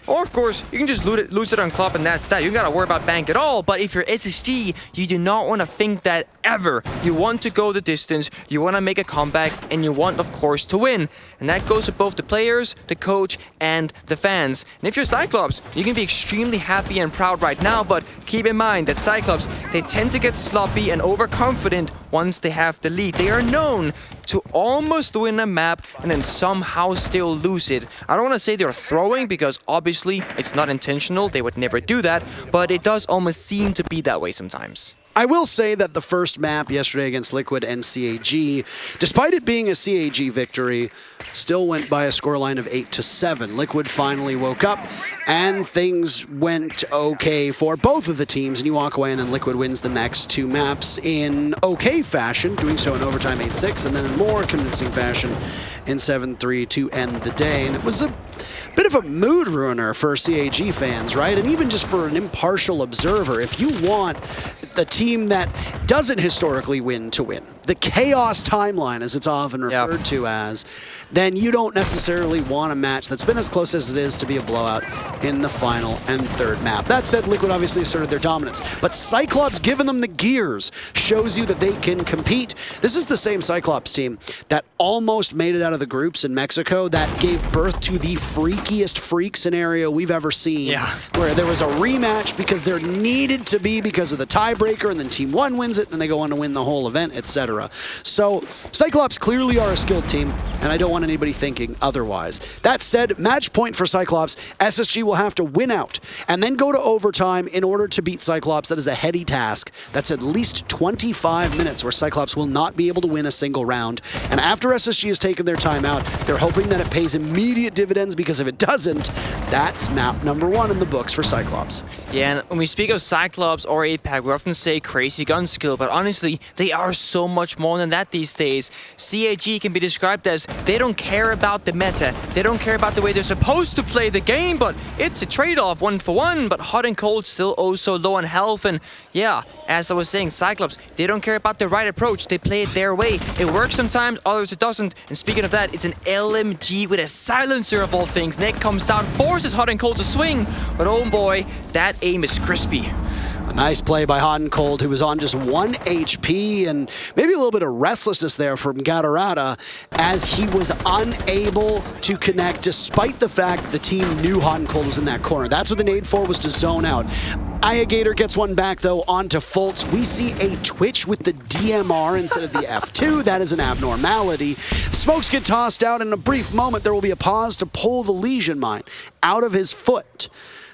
Or, of course, you can just lose it on Club and that's that. You don't gotta worry about Bank at all. But if you're SSG, you do not want to think that ever. You want to go the distance, you want to make a comeback, and you want, of course, to win. And that goes to both the players, the coach, and the fans. And if you're Cyclops, you can be extremely happy and proud right now, but keep in mind that Cyclops, they tend to get sloppy and overconfident once they have the lead. They are known to almost win a map and then somehow still lose it. I don't want to say they're throwing, because obviously it's not intentional, they would never do that, but it does almost seem to be that way sometimes. I will say that the first map yesterday against Liquid and CAG, despite it being a CAG victory, still went by a scoreline of 8-7. Liquid finally woke up, and things went okay for both of the teams, and you walk away, and then Liquid wins the next two maps in okay fashion, doing so in overtime 8-6, and then in more convincing fashion in 7-3 to end the day. And it was a bit of a mood ruiner for CAG fans, right? And even just for an impartial observer, if you want the team that doesn't historically win to win, the chaos timeline, as it's often referred to as, then you don't necessarily want a match that's been as close as it is to be a blowout in the final and third map. That said, Liquid obviously asserted their dominance, but Cyclops giving them the gears shows you that they can compete. This is the same Cyclops team that almost made it out of the groups in Mexico, that gave birth to the freakiest freak scenario we've ever seen, where there was a rematch because there needed to be, because of the tiebreaker, and then Team 1 wins it, and they go on to win the whole event, etc. So Cyclops clearly are a skilled team, and I don't want anybody thinking otherwise. That said, match point for Cyclops, SSG will have to win out and then go to overtime in order to beat Cyclops. That is a heady task. That's at least 25 minutes where Cyclops will not be able to win a single round. And after SSG has taken their time out, they're hoping that it pays immediate dividends, because if it doesn't, that's map number 1 in the books for Cyclops. Yeah, and when we speak of Cyclops or APAC, we often say crazy gun skill, but honestly, they are so much more than that these days. CAG can be described as they don't care about the meta. They don't care about the way they're supposed to play the game, but it's a trade-off 1-for-1, but hot and cold still oh so low on health. And yeah, as I was saying, Cyclops, they don't care about the right approach. They play it their way. It works sometimes, others it doesn't. And speaking of that, it's an LMG with a silencer of all things. Neck comes down, forces hot and cold to swing, but oh boy, that aim is crispy. A nice play by Hot and Cold, who was on just 1 HP, and maybe a little bit of restlessness there from Gatorada, as he was unable to connect, despite the fact the team knew Hot and Cold was in that corner. That's what the nade for, was to zone out. Gator gets one back, though, onto Fultz. We see a twitch with the DMR instead of the F2. That is an abnormality. Smokes get tossed out. In a brief moment, there will be a pause to pull the Legion Mine out of his foot.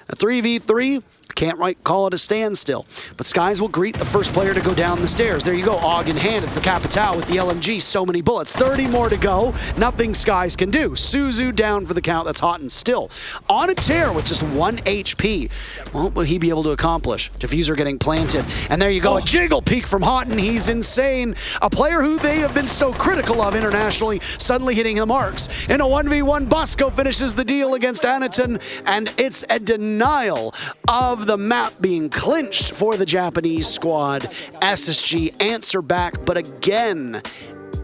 A 3v3. Can't call it a standstill. But Skies will greet the first player to go down the stairs. There you go, AUG in hand. It's the Capital with the LMG. So many bullets. 30 more to go. Nothing Skies can do. Suzu down for the count. That's Hot and Still. On a tear with just 1 HP. What will he be able to accomplish? Diffuser getting planted. And there you go, a jiggle peek from Houghton. He's insane. A player who they have been so critical of internationally, suddenly hitting the marks. In a 1v1, Bosco finishes the deal against Anaton, and it's a denial of the map being clinched for the Japanese squad. SSG answer back, but again,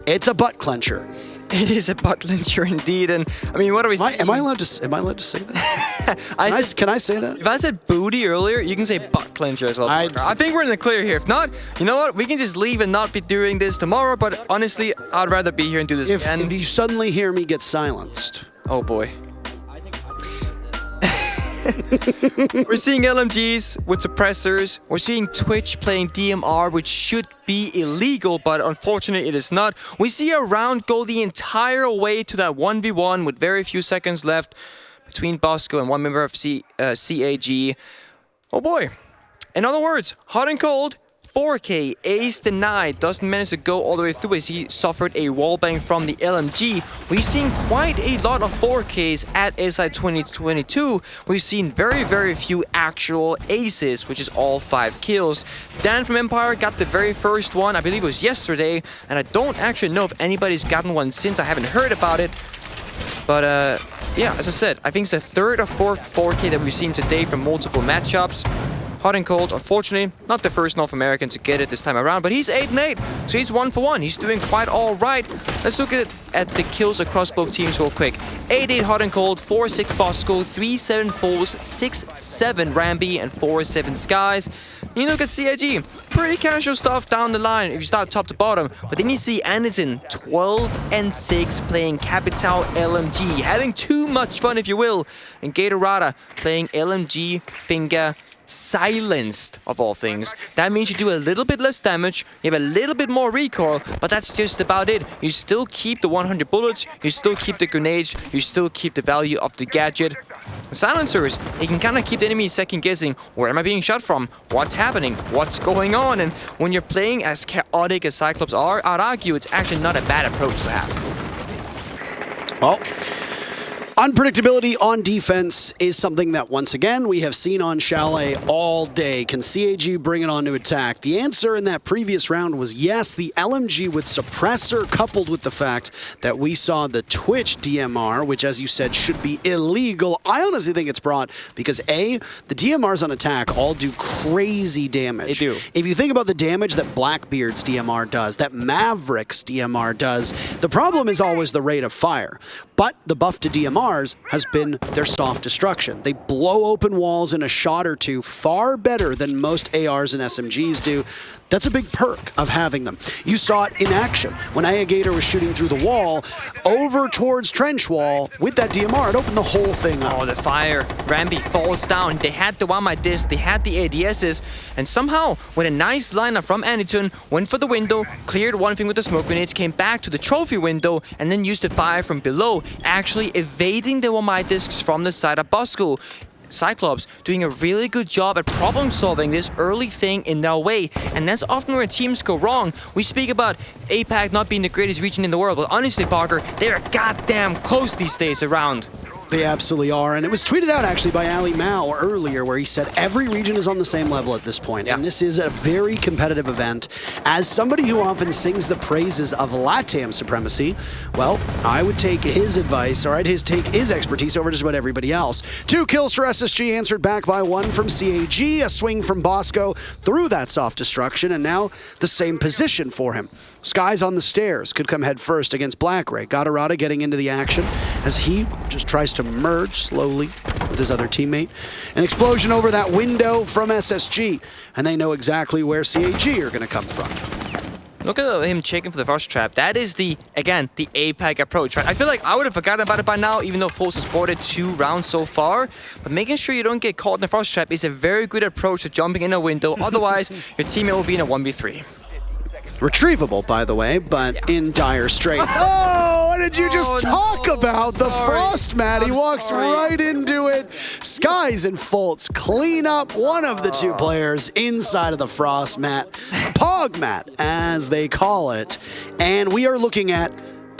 it's a butt clencher. It is a butt clencher indeed, and I mean, what are we saying? Am I allowed to say that? Can I say that? If I said booty earlier, you can say butt cleanser as well. I think we're in the clear here. If not, you know what? We can just leave and not be doing this tomorrow. But honestly, I'd rather be here and do this again. If you suddenly hear me get silenced. Oh boy. We're seeing LMGs with suppressors. We're seeing Twitch playing DMR, which should be illegal, but unfortunately it is not. We see a round go the entire way to that 1v1 with very few seconds left between Bosco and one member of CAG. Oh boy. In other words, hot and cold. 4K, ace denied, doesn't manage to go all the way through as he suffered a wallbang from the LMG. We've seen quite a lot of 4Ks at SI 2022. We've seen very, very few actual aces, which is all 5 kills. Dan from Empire got the very first one, I believe it was yesterday, and I don't actually know if anybody's gotten one since. I haven't heard about it. But yeah, as I said, I think it's the third or fourth 4K that we've seen today from multiple matchups. Hot and cold, unfortunately, not the first North American to get it this time around, but he's 8-8, so he's 1 for 1. He's doing quite all right. Let's look at the kills across both teams real quick. 8-8 Hot and Cold, 4-6 Bosco, 3-7 Foles, 6-7 Ramby, and 4-7 Skies. You look at CAG, pretty casual stuff down the line if you start top to bottom, but then you see Anderson, 12-6, playing Capital LMG, having too much fun if you will, and Gatorada playing LMG Finger silenced, of all things. That means you do a little bit less damage, you have a little bit more recoil, but that's just about it. You still keep the 100 bullets, you still keep the grenades, you still keep the value of the gadget. The silencers, they can kind of keep the enemy second guessing, where am I being shot from? What's happening? What's going on? And when you're playing as chaotic as Cyclops are, I'd argue it's actually not a bad approach to have. Well, unpredictability on defense is something that, once again, we have seen on Chalet all day. Can CAG bring it on to attack? The answer in that previous round was yes. The LMG with suppressor, coupled with the fact that we saw the Twitch DMR, which, as you said, should be illegal. I honestly think it's brought because, A, the DMRs on attack all do crazy damage. They do. If you think about the damage that Blackbeard's DMR does, that Maverick's DMR does, the problem is always the rate of fire. But the buff to DMRs has been their soft destruction. They blow open walls in a shot or two far better than most ARs and SMGs do. That's a big perk of having them. You saw it in action. When Gator was shooting through the wall, over towards Trench Wall, with that DMR, it opened the whole thing up. Oh, the fire. Ramby falls down. They had the 1x disc, they had the ADSs, and somehow, with a nice lineup from Aniton, went for the window, cleared one thing with the smoke grenades, came back to the trophy window, and then used the fire from below, actually evading the 1x discs from the side of Bosco. Cyclops doing a really good job at problem solving this early thing in their way, and that's often where teams go wrong. We speak about APAC not being the greatest region in the world, but honestly, Parker, they're goddamn close these days around. They absolutely are, and it was tweeted out actually by Ali Mao earlier where he said every region is on the same level at this point, and this is a very competitive event. As somebody who often sings the praises of LATAM supremacy, well, I would take his advice, or I'd take his expertise over just about everybody else. 2 kills for SSG, answered back by 1 from CAG, a swing from Bosco through that soft destruction, and now the same position for him. Skies on the stairs could come head first against Black Ray. Gatorada getting into the action as he just tries to merge slowly with his other teammate. An explosion over that window from SSG, and they know exactly where CAG are going to come from. Look at him checking for the frost trap. That is again, the APAC approach, right? I feel like I would have forgotten about it by now, even though Foles has boarded 2 rounds so far. But making sure you don't get caught in the frost trap is a very good approach to jumping in a window. Otherwise, your teammate will be in a 1v3. Retrievable, by the way, but in dire straits. Oh, what did you just talk about? The frost mat. He walks right into it. Skies and Fultz clean up one of the 2 players inside of the frost mat. Pog mat, as they call it. And we are looking at,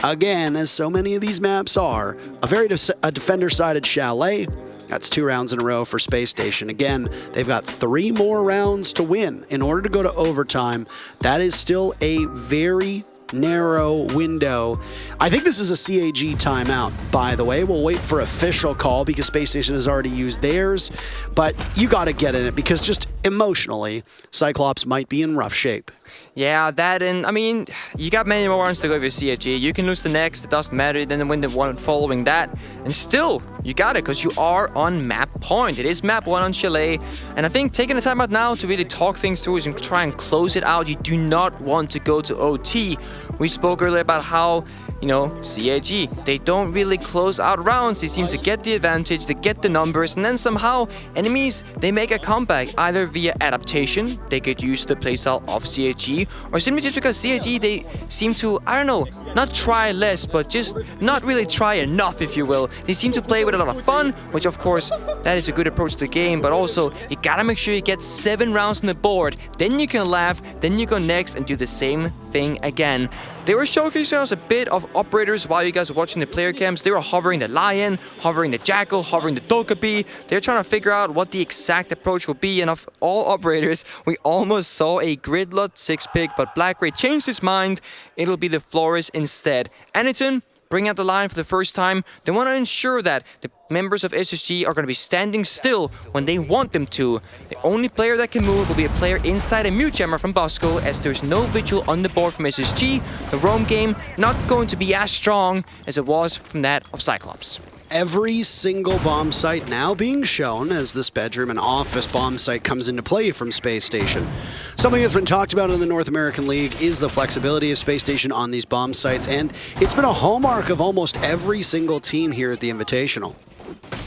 again, as so many of these maps are, a very defender-sided Chalet. That's 2 rounds in a row for Space Station. Again, they've got 3 more rounds to win in order to go to overtime. That is still a very narrow window. I think this is a CAG timeout, by the way. We'll wait for official call because Space Station has already used theirs, but you got to get in it because just emotionally, Cyclops might be in rough shape. Yeah, that, and I mean, you got many more rounds to go with your CAG. You can lose the next, it doesn't matter, then win the one following that, and still, You got it, because you are on map point. It is map 1 on Chalet. And I think taking the time out now to really talk things through is and try and close it out. You do not want to go to OT. We spoke earlier about how, you know, CAG, they don't really close out rounds. They seem to get the advantage, they get the numbers, and then somehow enemies, they make a comeback, either via adaptation, they could use the playstyle of CAG, or simply just because CAG, they seem to, I don't know, not try less, but just not really try enough, if you will. They seem to play with a lot of fun, which of course, that is a good approach to the game, but also, you gotta make sure you get 7 rounds on the board, then you can laugh, then you go next and do the same thing again. They were showcasing us a bit of operators while you guys were watching the player cams. They were hovering the Lion, hovering the Jackal, hovering the Dokkaebi. They're trying to figure out what the exact approach will be, and of all operators, we almost saw a Gridlot 6 pick, but Black Ray changed his mind. It'll be the Flores instead. Aniton, bring out the Lion for the first time. They want to ensure that the members of SSG are going to be standing still when they want them to. The only player that can move will be a player inside a mute jammer from Bosco, as there's no vigil on the board from SSG. The roam game not going to be as strong as it was from that of Cyclops. Every single bomb site now being shown as this bedroom and office bomb site comes into play from Space Station. Something that's been talked about in the North American League is the flexibility of Space Station on these bomb sites, and it's been a hallmark of almost every single team here at the Invitational.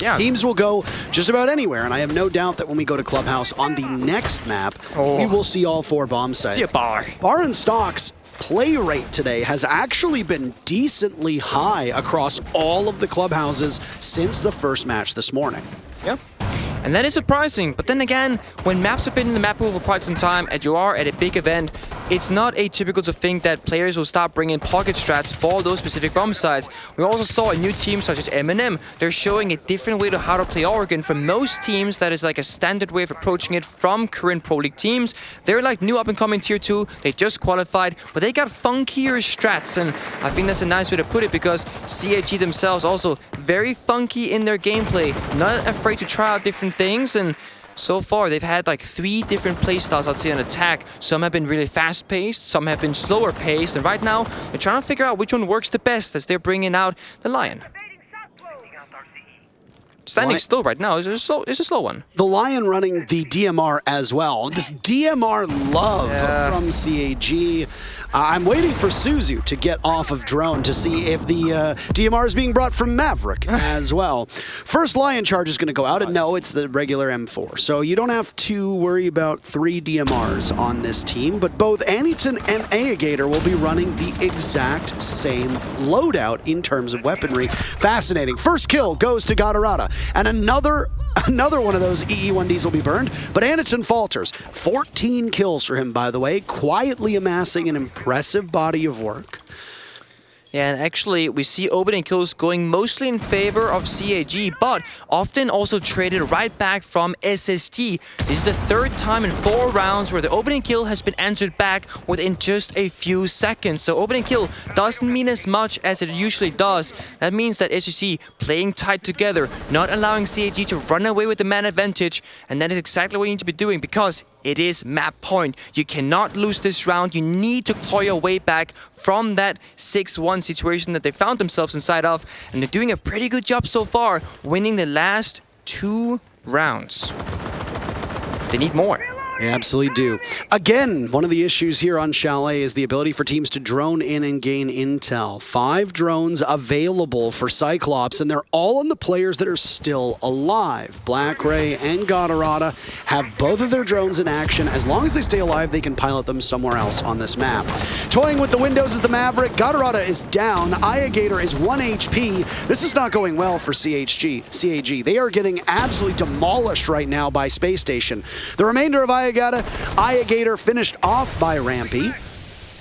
Yeah. Teams will go just about anywhere, and I have no doubt that when we go to Clubhouse on the next map, we will see all 4 bomb sites. See a bar. Bar and Stock's play rate today has actually been decently high across all of the clubhouses since the first match this morning. Yeah. And that is surprising, but then again, when maps have been in the map pool for quite some time and you are at a big event, it's not atypical to think that players will start bringing pocket strats for those specific bomb sites. We also saw a new team such as M&M. They're showing a different way to how to play Oregon. For most teams, that is like a standard way of approaching it from current Pro League teams. They're like new up-and-coming Tier 2. They just qualified, but they got funkier strats, and I think that's a nice way to put it because CAG themselves also very funky in their gameplay, not afraid to try out different things, and so far they've had like 3 different playstyles, I'd say, on attack. Some have been really fast-paced, some have been slower-paced, and right now they're trying to figure out which one works the best as they're bringing out the Lion. Standing still right now is a slow one. The Lion running the DMR as well. This DMR love from CAG. I'm waiting for Suzu to get off of drone to see if the DMR is being brought from Maverick as well. First Lion charge is going to go out, and no, it's the regular M4. So you don't have to worry about 3 DMRs on this team, but both Aniton and Aegator will be running the exact same loadout in terms of weaponry. Fascinating. First kill goes to Gadarata, and another one of those EE1Ds will be burned, but Aniton falters. 14 kills for him, by the way, quietly amassing an impressive body of work. Yeah, and actually, we see opening kills going mostly in favor of CAG, but often also traded right back from SSG. This is the 3rd time in 4 rounds where the opening kill has been answered back within just a few seconds. So opening kill doesn't mean as much as it usually does. That means that SSG playing tight together, not allowing CAG to run away with the man advantage, and that is exactly what you need to be doing because it is map point. You cannot lose this round. You need to claw your way back from that 6-1 situation that they found themselves inside of. And they're doing a pretty good job so far, winning the last 2 rounds. They need more. They absolutely do. Again, one of the issues here on Chalet is the ability for teams to drone in and gain intel. 5 drones available for Cyclops, and they're all on the players that are still alive. Black Ray and Gadarata have both of their drones in action. As long as they stay alive, they can pilot them somewhere else on this map. Toying with the windows is the Maverick. Gadarata is down. Aegator is 1 HP. This is not going well for CAG. They are getting absolutely demolished right now by Space Station. The remainder of Aegator finished off by Rampy.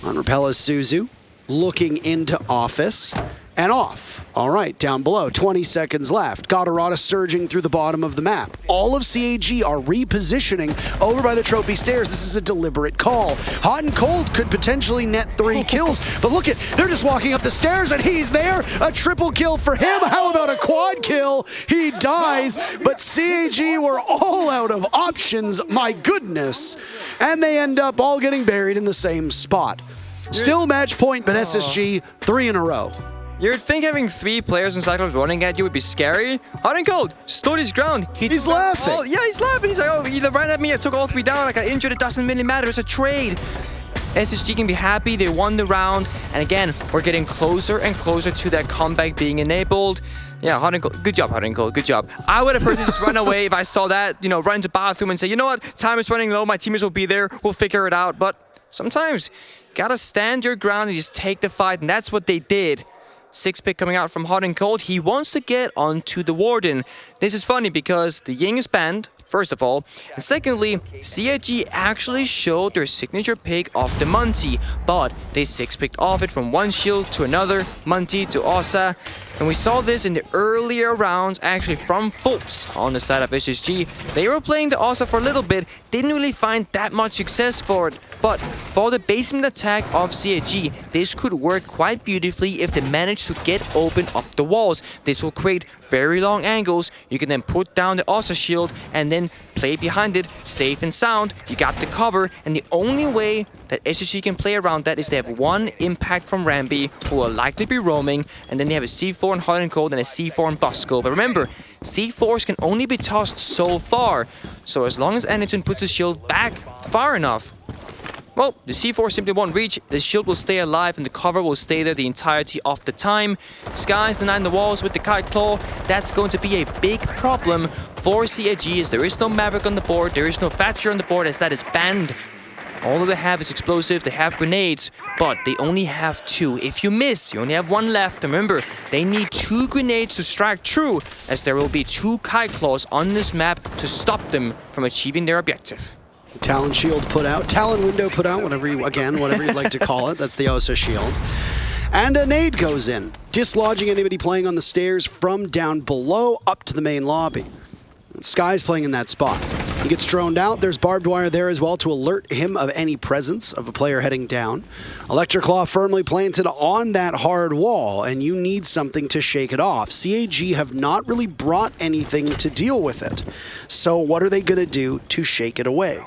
On rappel is Suzu, looking into office and off. All right, down below, 20 seconds left. Gadarata surging through the bottom of the map. All of CAG are repositioning over by the trophy stairs. This is a deliberate call. Hot and Cold could potentially net 3 kills, but look they're just walking up the stairs and he's there. A triple kill for him. How about a quad kill? He dies, but CAG were all out of options. My goodness. And they end up all getting buried in the same spot. Still match point, but SSG 3 in a row. You'd think having 3 players in Cyclops running at you would be scary. Hot and Cold stood his ground. He's laughing. Yeah, he's laughing. He's like, oh, you ran at me. I took all 3 down. I got injured. It doesn't really matter. It's a trade. SSG can be happy. They won the round. And again, we're getting closer and closer to that comeback being enabled. Yeah, Hot and Cold. Good job, Hot and Cold. Good job. I would have personally just run away if I saw that, you know, run to the bathroom and say, you know what, time is running low. My teammates will be there. We'll figure it out. But sometimes you gotta stand your ground and just take the fight. And that's what they did. 6 pick coming out from Hot and Cold. He wants to get onto the Warden. This is funny because the Ying is banned, first of all. And secondly, CAG actually showed their signature pick of the Munty, but they 6-picked off it from one shield to another, Munty to Osa. And we saw this in the earlier rounds, actually from Folks on the side of SSG. They were playing the Osa for a little bit, didn't really find that much success for it. But for the basement attack of CAG, this could work quite beautifully if they manage to get open up the walls. This will create very long angles. You can then put down the Osa shield and then play behind it, safe and sound. You got the cover, and the only way that SSG can play around that is they have 1 impact from Rambi, who will likely be roaming, and then they have a C4 in Hot and Cold and a C4 in Bosco. But remember, C4s can only be tossed so far, so as long as Anderton puts his shield back far enough, well, the C4 simply won't reach, the shield will stay alive and the cover will stay there the entirety of the time. Skies denying the walls with the Kite Claw. That's going to be a big problem for CAG as there is no Maverick on the board, there is no Thatcher on the board as that is banned. All they have is explosive, they have grenades, but they only have 2. If you miss, you only have 1 left. Remember, they need 2 grenades to strike true, as there will be 2 Kite Claws on this map to stop them from achieving their objective. Talon shield put out, Talon window put out, whatever you'd like to call it. That's the Osa shield. And a nade goes in, dislodging anybody playing on the stairs from down below up to the main lobby. Sky's playing in that spot. He gets droned out. There's barbed wire there as well to alert him of any presence of a player heading down. Electric Claw firmly planted on that hard wall, and you need something to shake it off. CAG have not really brought anything to deal with it. So what are they going to do to shake it away?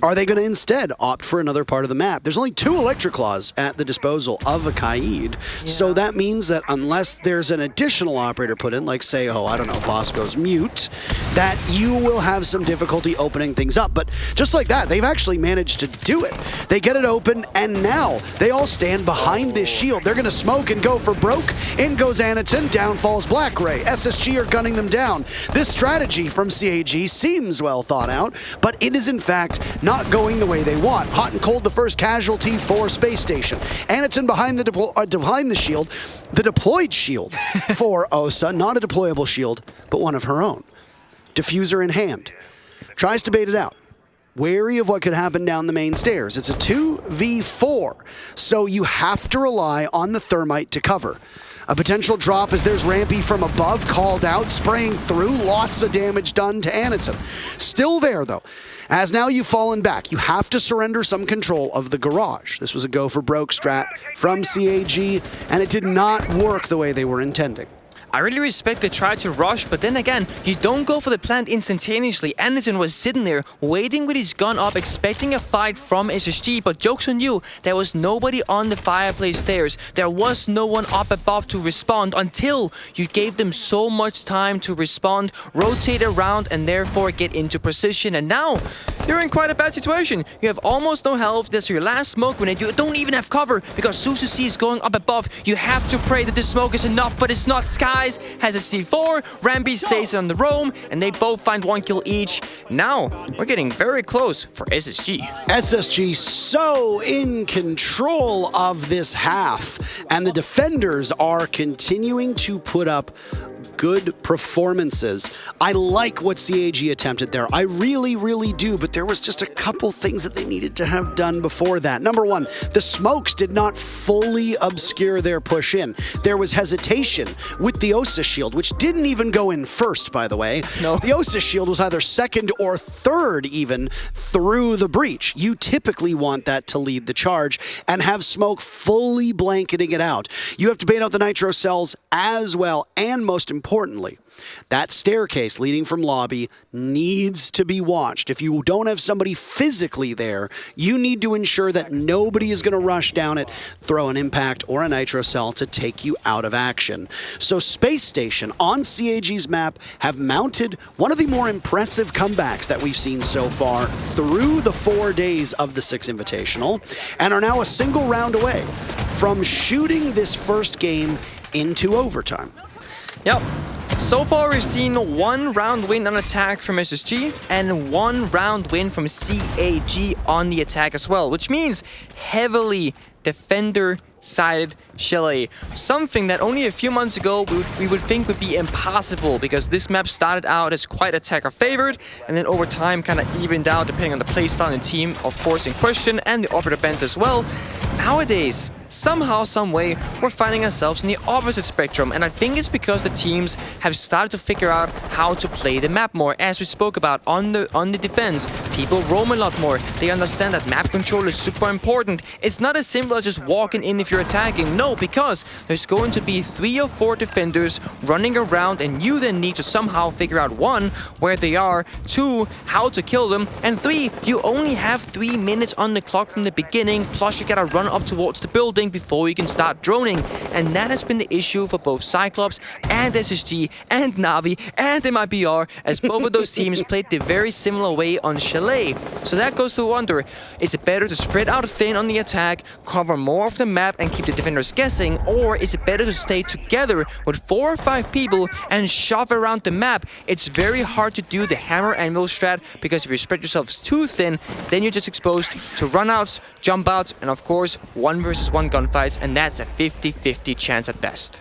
Are they going to instead opt for another part of the map? There's only 2 Electric Claws at the disposal of a Kaid, so that means that unless there's an additional operator put in, like say, oh, I don't know, Bosco's mute, that you will have some difficulty opening things up. But just like that, they've actually managed to do it. They get it open, and now they all stand behind this shield. They're going to smoke and go for broke. In goes Anaton, down falls Black Ray. SSG are gunning them down. This strategy from CAG seems well thought out, but it is in fact not going the way they want. Hot and Cold, the first casualty for Space Station. Anaton behind the shield, the deployed shield for Osa, not a deployable shield, but one of her own. Diffuser in hand. Tries to bait it out. Wary of what could happen down the main stairs. It's a 2v4, so you have to rely on the thermite to cover. A potential drop as there's Rampy from above, called out, spraying through, lots of damage done to Anaton. Still there though, as now you've fallen back. You have to surrender some control of the garage. This was a go for broke strat from CAG, and it did not work the way they were intending. I really respect the try to rush, but then again, you don't go for the plant instantaneously. Anderton was sitting there, waiting with his gun up, expecting a fight from SSG, but joke's on you, there was nobody on the fireplace stairs. There was no one up above to respond until you gave them so much time to respond, rotate around, and therefore get into position. And now, you're in quite a bad situation. You have almost no health, that's your last smoke grenade, you don't even have cover, because Suzuki is going up above. You have to pray that the smoke is enough, but it's not. Sky has a C4, Rambi stays on the roam, and they both find 1 kill each. Now, we're getting very close for SSG. SSG so in control of this half, and the defenders are continuing to put up good performances. I like what CAG attempted there. I really, really do, but there was just a couple things that they needed to have done before that. Number 1, the smokes did not fully obscure their push in. There was hesitation with the Osa shield, which didn't even go in first, by the way. No. The Osa shield was either second or third even through the breach. You typically want that to lead the charge and have smoke fully blanketing it out. You have to bait out the nitro cells as well, and most importantly, importantly, that staircase leading from lobby needs to be watched. If you don't have somebody physically there, you need to ensure that nobody is going to rush down it, throw an impact or a nitro cell to take you out of action. So Space Station on CAG's map have mounted one of the more impressive comebacks that we've seen so far through the 4 days of the Six Invitational, and are now a single round away from shooting this first game into overtime. Yep. So far, we've seen 1 round win on attack from SSG and 1 round win from CAG on the attack as well, which means heavily defender-sided Chalet. Something that only a few months ago we would think would be impossible, because this map started out as quite attacker-favored and then over time kind of evened out depending on the playstyle and team, of course, in question, and the operator bends as well. Nowadays, somehow, some way, we're finding ourselves in the opposite spectrum, and I think it's because the teams have started to figure out how to play the map more. As we spoke about on the defense, people roam a lot more. They understand that map control is super important. It's not as simple as just walking in if you're attacking. No, because there's going to be 3 or 4 defenders running around, and you then need to somehow figure out 1, where they are, 2, how to kill them, and 3, you only have 3 minutes on the clock from the beginning, plus you gotta run up towards the building before you can start droning. And that has been the issue for both Cyclops and SSG and Na'Vi and MIBR, as both of those teams played the very similar way on Chalet. So that goes to wonder, is it better to spread out thin on the attack, cover more of the map and keep the defenders guessing, or is it better to stay together with 4 or 5 people and shove around the map? It's very hard to do the hammer anvil strat, because if you spread yourselves too thin, then you're just exposed to runouts, jump outs, and of course 1 versus 1 gunfights, and that's a 50-50 chance at best.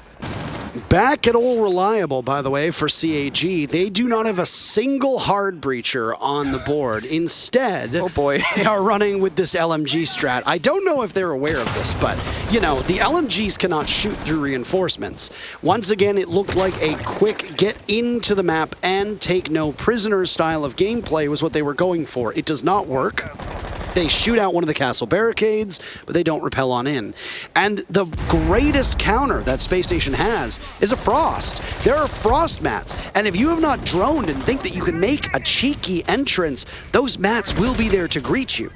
Back at All Reliable, by the way, for CAG, they do not have a single hard breacher on the board. Instead, oh boy, they are running with this LMG strat. I don't know if they're aware of this, but, you know, the LMGs cannot shoot through reinforcements. Once again, it looked like a quick get into the map and take no prisoners style of gameplay was what they were going for. It does not work. They shoot out one of the castle barricades, but they don't repel on in. And the greatest counter that Space Station has is a frost. There are frost mats, and if you have not droned and think that you can make a cheeky entrance, those mats will be there to greet you.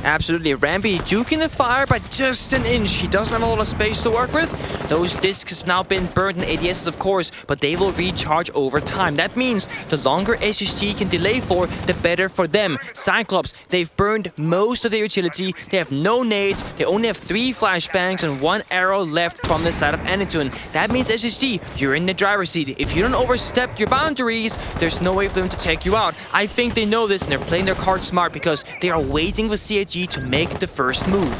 Absolutely. Rampy duking the fire by just an inch. He doesn't have a lot of space to work with. Those discs have now been burned in ADSs, of course, but they will recharge over time. That means the longer SSG can delay for, the better for them. Cyclops, they've burned most of their utility. They have no nades. They only have 3 flashbangs and 1 arrow left from the side of Anitun. That means SSG, you're in the driver's seat. If you don't overstep your boundaries, there's no way for them to take you out. I think they know this, and they're playing their cards smart, because they are waiting for CAG to make the first move.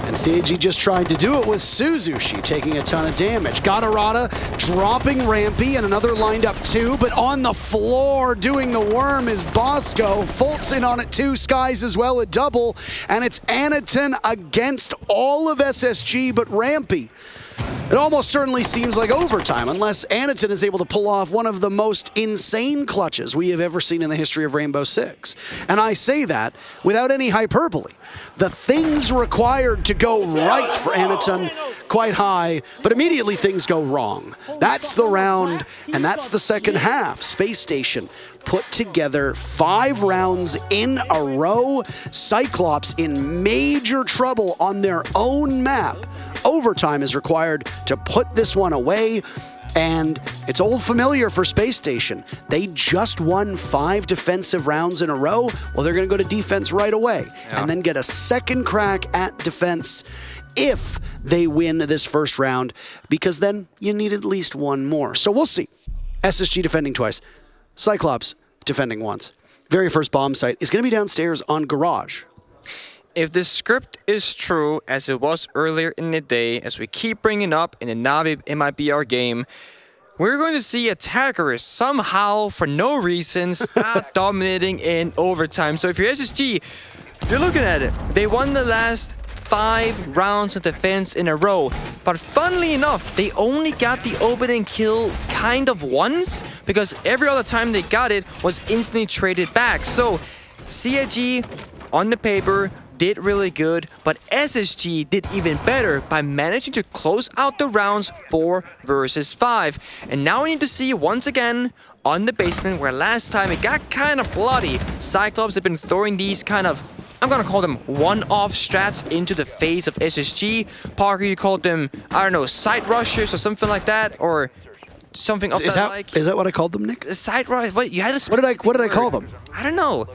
And CAG just tried to do it with Suzushi, taking a ton of damage. Gatarada dropping Rampy, and another lined up too, but on the floor doing the worm is Bosco. Fultz in on it too, Skies as well, a double, and it's Anitun against all of SSG but Rampy. It almost certainly seems like overtime, unless Anitun is able to pull off one of the most insane clutches we have ever seen in the history of Rainbow Six. And I say that without any hyperbole. The things required to go right for Anitun quite high, but immediately things go wrong. That's the round, and that's the second half. Space Station put together 5 rounds in a row. Cyclops in major trouble on their own map. Overtime is required to put this one away, and it's old familiar for Space Station. They just won 5 defensive rounds in a row. Well, they're going to go to defense right away, and then get a second crack at defense if they win this first round, because then you need at least 1 more. So we'll see. SSG defending twice. Cyclops defending once. Very first bomb site is going to be downstairs on Garage. If the script is true, as it was earlier in the day, as we keep bringing up in the Na'Vi MIBR game, we're going to see attackers somehow, for no reason, start dominating in overtime. So if you're SSG, you're looking at it. They won the last 5 rounds of defense in a row. But funnily enough, they only got the opening kill kind of once, because every other time they got it was instantly traded back. So CAG, on the paper, did really good, but SSG did even better by managing to close out the rounds 4 versus 5. And now we need to see once again on the basement where last time it got kind of bloody. Cyclops have been throwing these kind of, I'm gonna call them one-off strats into the face of SSG. Parker, you called them, I don't know, side rushers or something like that, or something of that like. Is that what I called them, Nick? Side rush. What you had to? What did I call them? I don't know.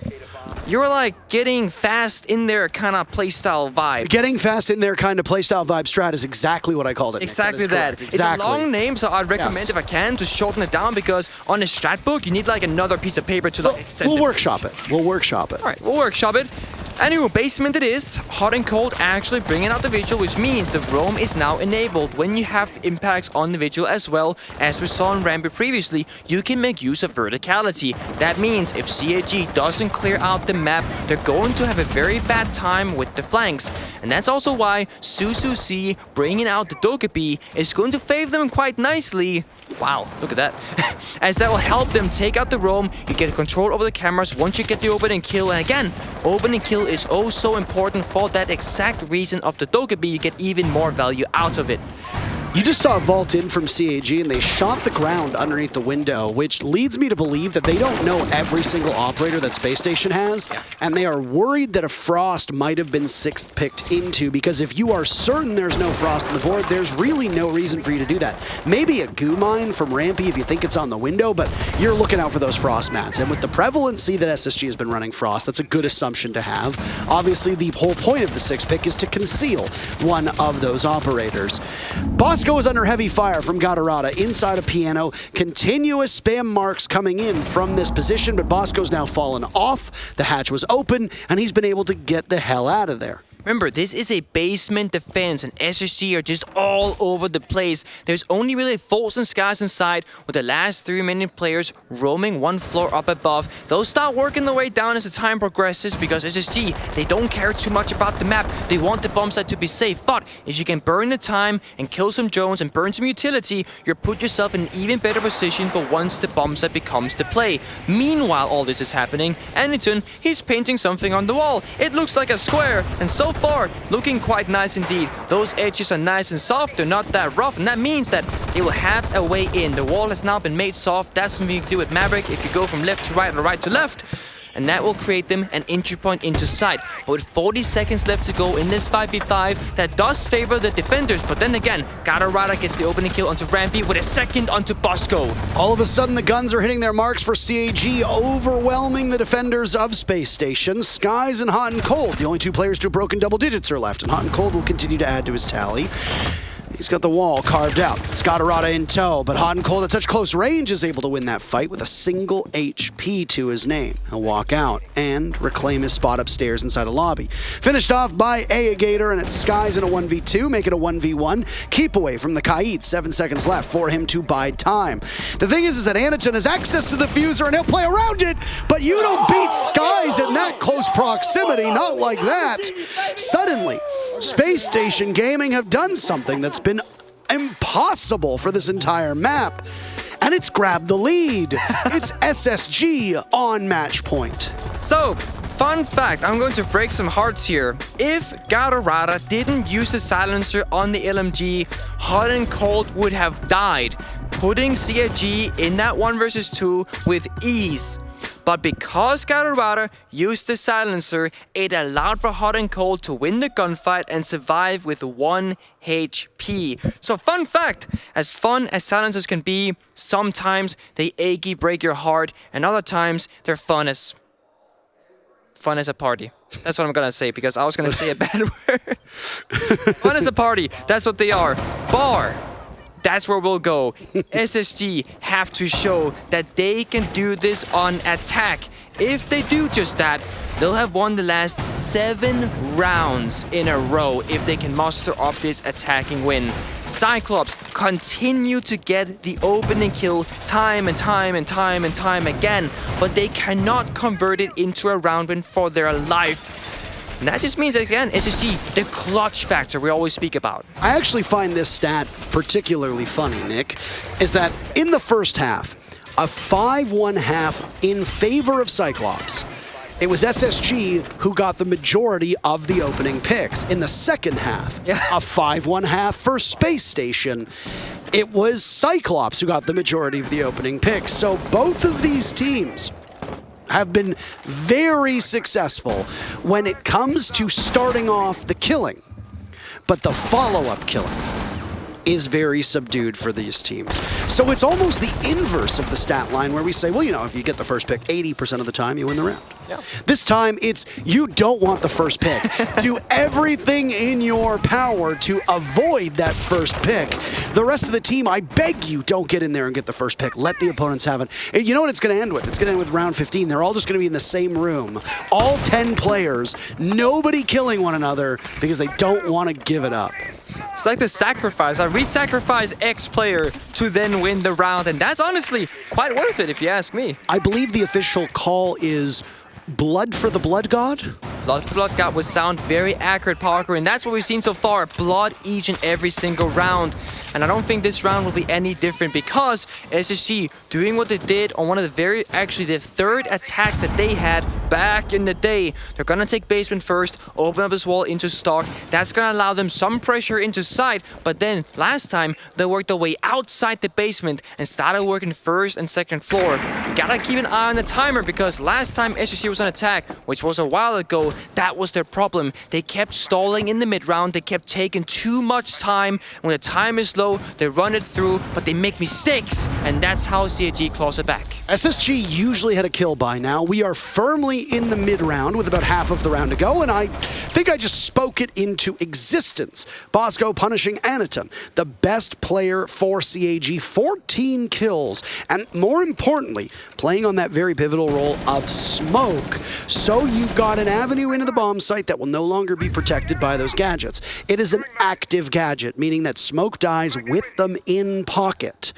You were like getting fast in there kind of playstyle vibe. Getting fast in there kind of playstyle vibe strat is exactly what I called it. Exactly that. Exactly. It's a long name, so I'd recommend if I can to shorten it down because on a strat book you need like another piece of paper to like extend it. We'll workshop it. We'll workshop it. All right, we'll workshop it. Anyway, basement it is. Hot and cold actually bringing out the vigil, which means the roam is now enabled. When you have impacts on the vigil as well, as we saw in Rampy previously, you can make use of verticality. That means if CAG doesn't clear out the map, they're going to have a very bad time with the flanks. And that's also why Susu C bringing out the Dokkaebi is going to favor them quite nicely. Wow, look at that. As that will help them take out the roam, you get control over the cameras once you get the opening kill. And again, opening kill is oh so important for that exact reason of the Dokkaebi. You get even more value out of it. You just saw a vault in from CAG and they shot the ground underneath the window, which leads me to believe that they don't know every single operator that Spacestation has, and they are worried that a Frost might have been 6th picked into, because if you are certain there's no Frost on the board, there's really no reason for you to do that. Maybe a goo mine from Rampy if you think it's on the window, but you're looking out for those Frost mats. And with the prevalency that SSG has been running Frost, that's a good assumption to have. Obviously, the whole point of the 6th pick is to conceal one of those operators. Bosco is under heavy fire from Gatorada inside a piano. Continuous spam marks coming in from this position, but Bosco's now fallen off. The hatch was open, and he's been able to get the hell out of there. Remember, this is a basement defense, and SSG are just all over the place. There's only really Folds and Skies inside, with the last 3 remaining players roaming 1 floor up above. They'll start working their way down as the time progresses, because SSG, they don't care too much about the map. They want the bomb site to be safe, but if you can burn the time and kill some drones and burn some utility, you'll put yourself in an even better position for once the bomb site becomes the play. Meanwhile, all this is happening, Aniton, he's painting something on the wall. It looks like a square, and so far, looking quite nice indeed. Those edges are nice and soft, they're not that rough, and that means that it will have a way in. The wall has now been made soft. That's something you can do with Maverick if you go from left to right or right to left. And that will create them an entry point into sight. But with 40 seconds left to go in this 5v5, that does favor the defenders. But then again, Gatorada gets the opening kill onto Rampy with a second onto Bosco. All of a sudden, the guns are hitting their marks for CAG, overwhelming the defenders of Space Station. Skies and Hot and Cold, the only 2 players to have broken double digits are left, and Hot and Cold will continue to add to his tally. He's got the wall carved out. It's Gatorada in tow, but Hot and Cold at such close range is able to win that fight with a single HP to his name. He'll walk out and reclaim his spot upstairs inside a lobby. Finished off by Gator, and it's Skies in a 1v2, make it a 1v1. Keep away from the Kite, 7 seconds left for him to bide time. The thing is that Aniton has access to the fuser and he'll play around it, but you don't beat Skies in that close proximity, not like that. Suddenly, Space Station Gaming have done something that's been impossible for this entire map, and it's grabbed the lead. It's SSG on match point. So, fun fact, I'm going to break some hearts here. If Gatorada didn't use the silencer on the LMG, Hot and Cold would have died, putting CAG in that 1 versus 2 with ease. But because Gatorada used the silencer, it allowed for Hot and Cold to win the gunfight and survive with 1 HP. So fun fact, as fun as silencers can be, sometimes they achy break your heart, and other times they're fun as a party. That's what I'm gonna say, because I was gonna say a bad word. Fun as a party, that's what they are. Bar. That's where we'll go. SSG have to show that they can do this on attack. If they do just that, they'll have won the last 7 rounds in a row if they can muster up this attacking win. Cyclops continue to get the opening kill time and time and time and time again, but they cannot convert it into a round win for their life. And that just means, again, SSG, the clutch factor we always speak about. I actually find this stat particularly funny, Nick, is that in the first half, a 5-1 half in favor of Cyclops. It was SSG who got the majority of the opening picks. In the second half, a 5-1 half for Space Station, it was Cyclops who got the majority of the opening picks. So both of these teams have been very successful when it comes to starting off the killing. But the follow-up killing is very subdued for these teams. So it's almost the inverse of the stat line where we say, well, you know, if you get the first pick 80% of the time, you win the round. Yeah. This time, it's you don't want the first pick. Do everything in your power to avoid that first pick. The rest of the team, I beg you, don't get in there and get the first pick. Let the opponents have it. And you know what it's going to end with? It's going to end with round 15. They're all just going to be in the same room. All 10 players, nobody killing one another because they don't want to give it up. It's like the sacrifice. I re-sacrifice X player to then win the round, and that's honestly quite worth it if you ask me. I believe the official call is blood for the blood god? Blood for the blood god would sound very accurate, Parker, and that's what we've seen so far. Blood each and every single round. And I don't think this round will be any different because SSG doing what they did on one of the the third attack that they had back in the day. They're gonna take basement first, open up this wall into stock. That's gonna allow them some pressure into side, but then last time they worked their way outside the basement and started working first and second floor. You gotta keep an eye on the timer because last time SSG was on attack, which was a while ago, that was their problem. They kept stalling in the mid round, they kept taking too much time. When the time is low, they run it through, but they make mistakes, and that's how CAG claws it back. SSG usually had a kill by now. We are firmly in the mid-round with about half of the round to go, and I think I just spoke it into existence. Bosco punishing Anaton, the best player for CAG, 14 kills, and more importantly, playing on that very pivotal role of smoke. So you've got an avenue into the bomb site that will no longer be protected by those gadgets. It is an active gadget, meaning that smoke dies with them in pocket.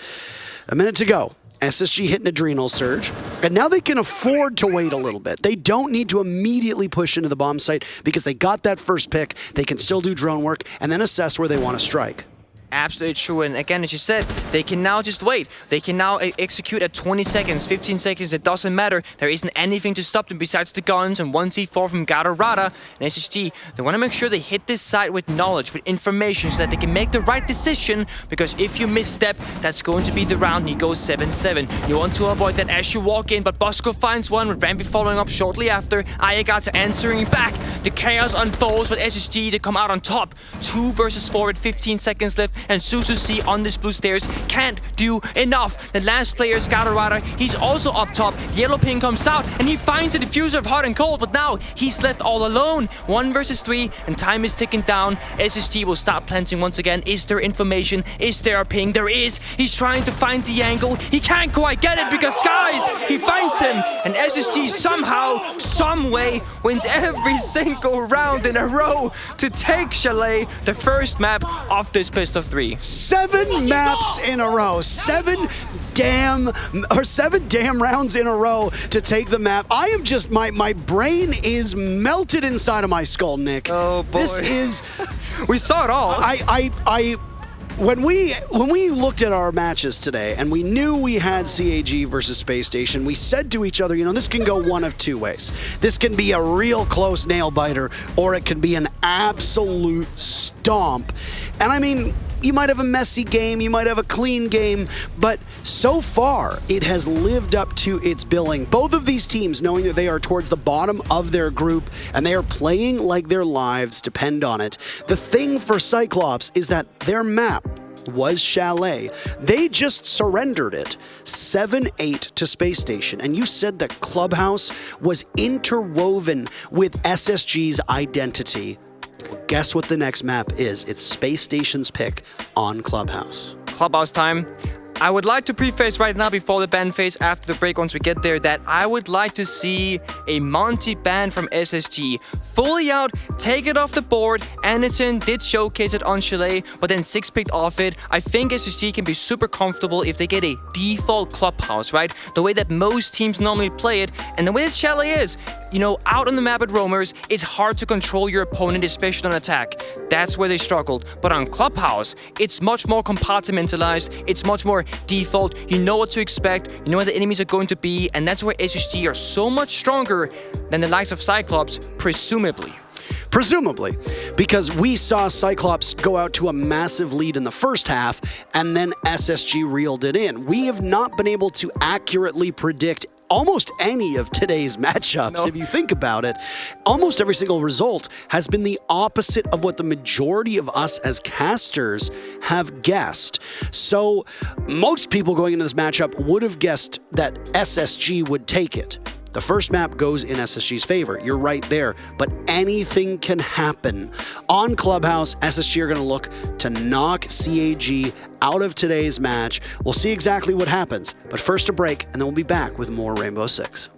A minute to go. SSG hit an adrenal surge, and now they can afford to wait a little bit. They don't need to immediately push into the bomb site because they got that first pick. They can still do drone work and then assess where they want to strike. Absolutely true, and again, as you said, they can now just wait. They can now execute at 20 seconds, 15 seconds, it doesn't matter. There isn't anything to stop them besides the guns and 1C4 from Gatorada and SSG. They want to make sure they hit this site with knowledge, with information, so that they can make the right decision, because if you misstep, that's going to be the round and you go 7-7. You want to avoid that as you walk in, but Bosco finds one with Rampy following up shortly after. Ayagata answering back. The chaos unfolds, but SSG, they come out on top. 2 versus 4 with 15 seconds left. And Suzuki on this blue stairs can't do enough. The last player is Gatorada. He's also up top. Yellow ping comes out and he finds a diffuser of hot and cold, but now he's left all alone. 1 versus 3 and time is ticking down. SSG will start planting once again. Is there information? Is there a ping? There is. He's trying to find the angle. He can't quite get it because guys, he finds him, and SSG somehow, some way wins every single round in a row to take Chalet, the first map of this best of 3. 7 maps in a row. 7 damn rounds in a row to take the map. I am just, my brain is melted inside of my skull, Nick. Oh boy. This is... We saw it all. When we looked at our matches today and we knew we had CAG versus Space Station, we said to each other, you know, this can go one of 2 ways. This can be a real close nail biter, or it can be an absolute stomp. And I mean, you might have a messy game, you might have a clean game, but so far it has lived up to its billing. Both of these teams, knowing that they are towards the bottom of their group and they are playing like their lives depend on it. The thing for Cyclops is that their map was Chalet. They just surrendered it 7-8 to Space Station, and you said that Clubhouse was interwoven with SSG's identity. Well, guess what the next map is? It's Space Station's pick on Clubhouse. Clubhouse time. I would like to preface right now before the ban phase after the break once we get there that I would like to see a Monty ban from SSG. Fully out, take it off the board. Anaton did showcase it on Chalet, but then Six picked off it. I think SSG can be super comfortable if they get a default Clubhouse, right? The way that most teams normally play it, and the way that Chalet is. You know, out on the map at Roamers, it's hard to control your opponent, especially on attack. That's where they struggled. But on Clubhouse, it's much more compartmentalized, it's much more more default. You know what to expect, you know what the enemies are going to be, and that's where SSG are so much stronger than the likes of Cyclops, presumably. Presumably, because we saw Cyclops go out to a massive lead in the first half, and then SSG reeled it in. We have not been able to accurately predict almost any of today's matchups. No. If you think about it, almost every single result has been the opposite of what the majority of us as casters have guessed. So most people going into this matchup would have guessed that SSG would take it. The first map goes in SSG's favor. You're right there, but anything can happen. On Clubhouse, SSG are going to look to knock CAG out of today's match. We'll see exactly what happens, but first a break, and then we'll be back with more Rainbow Six.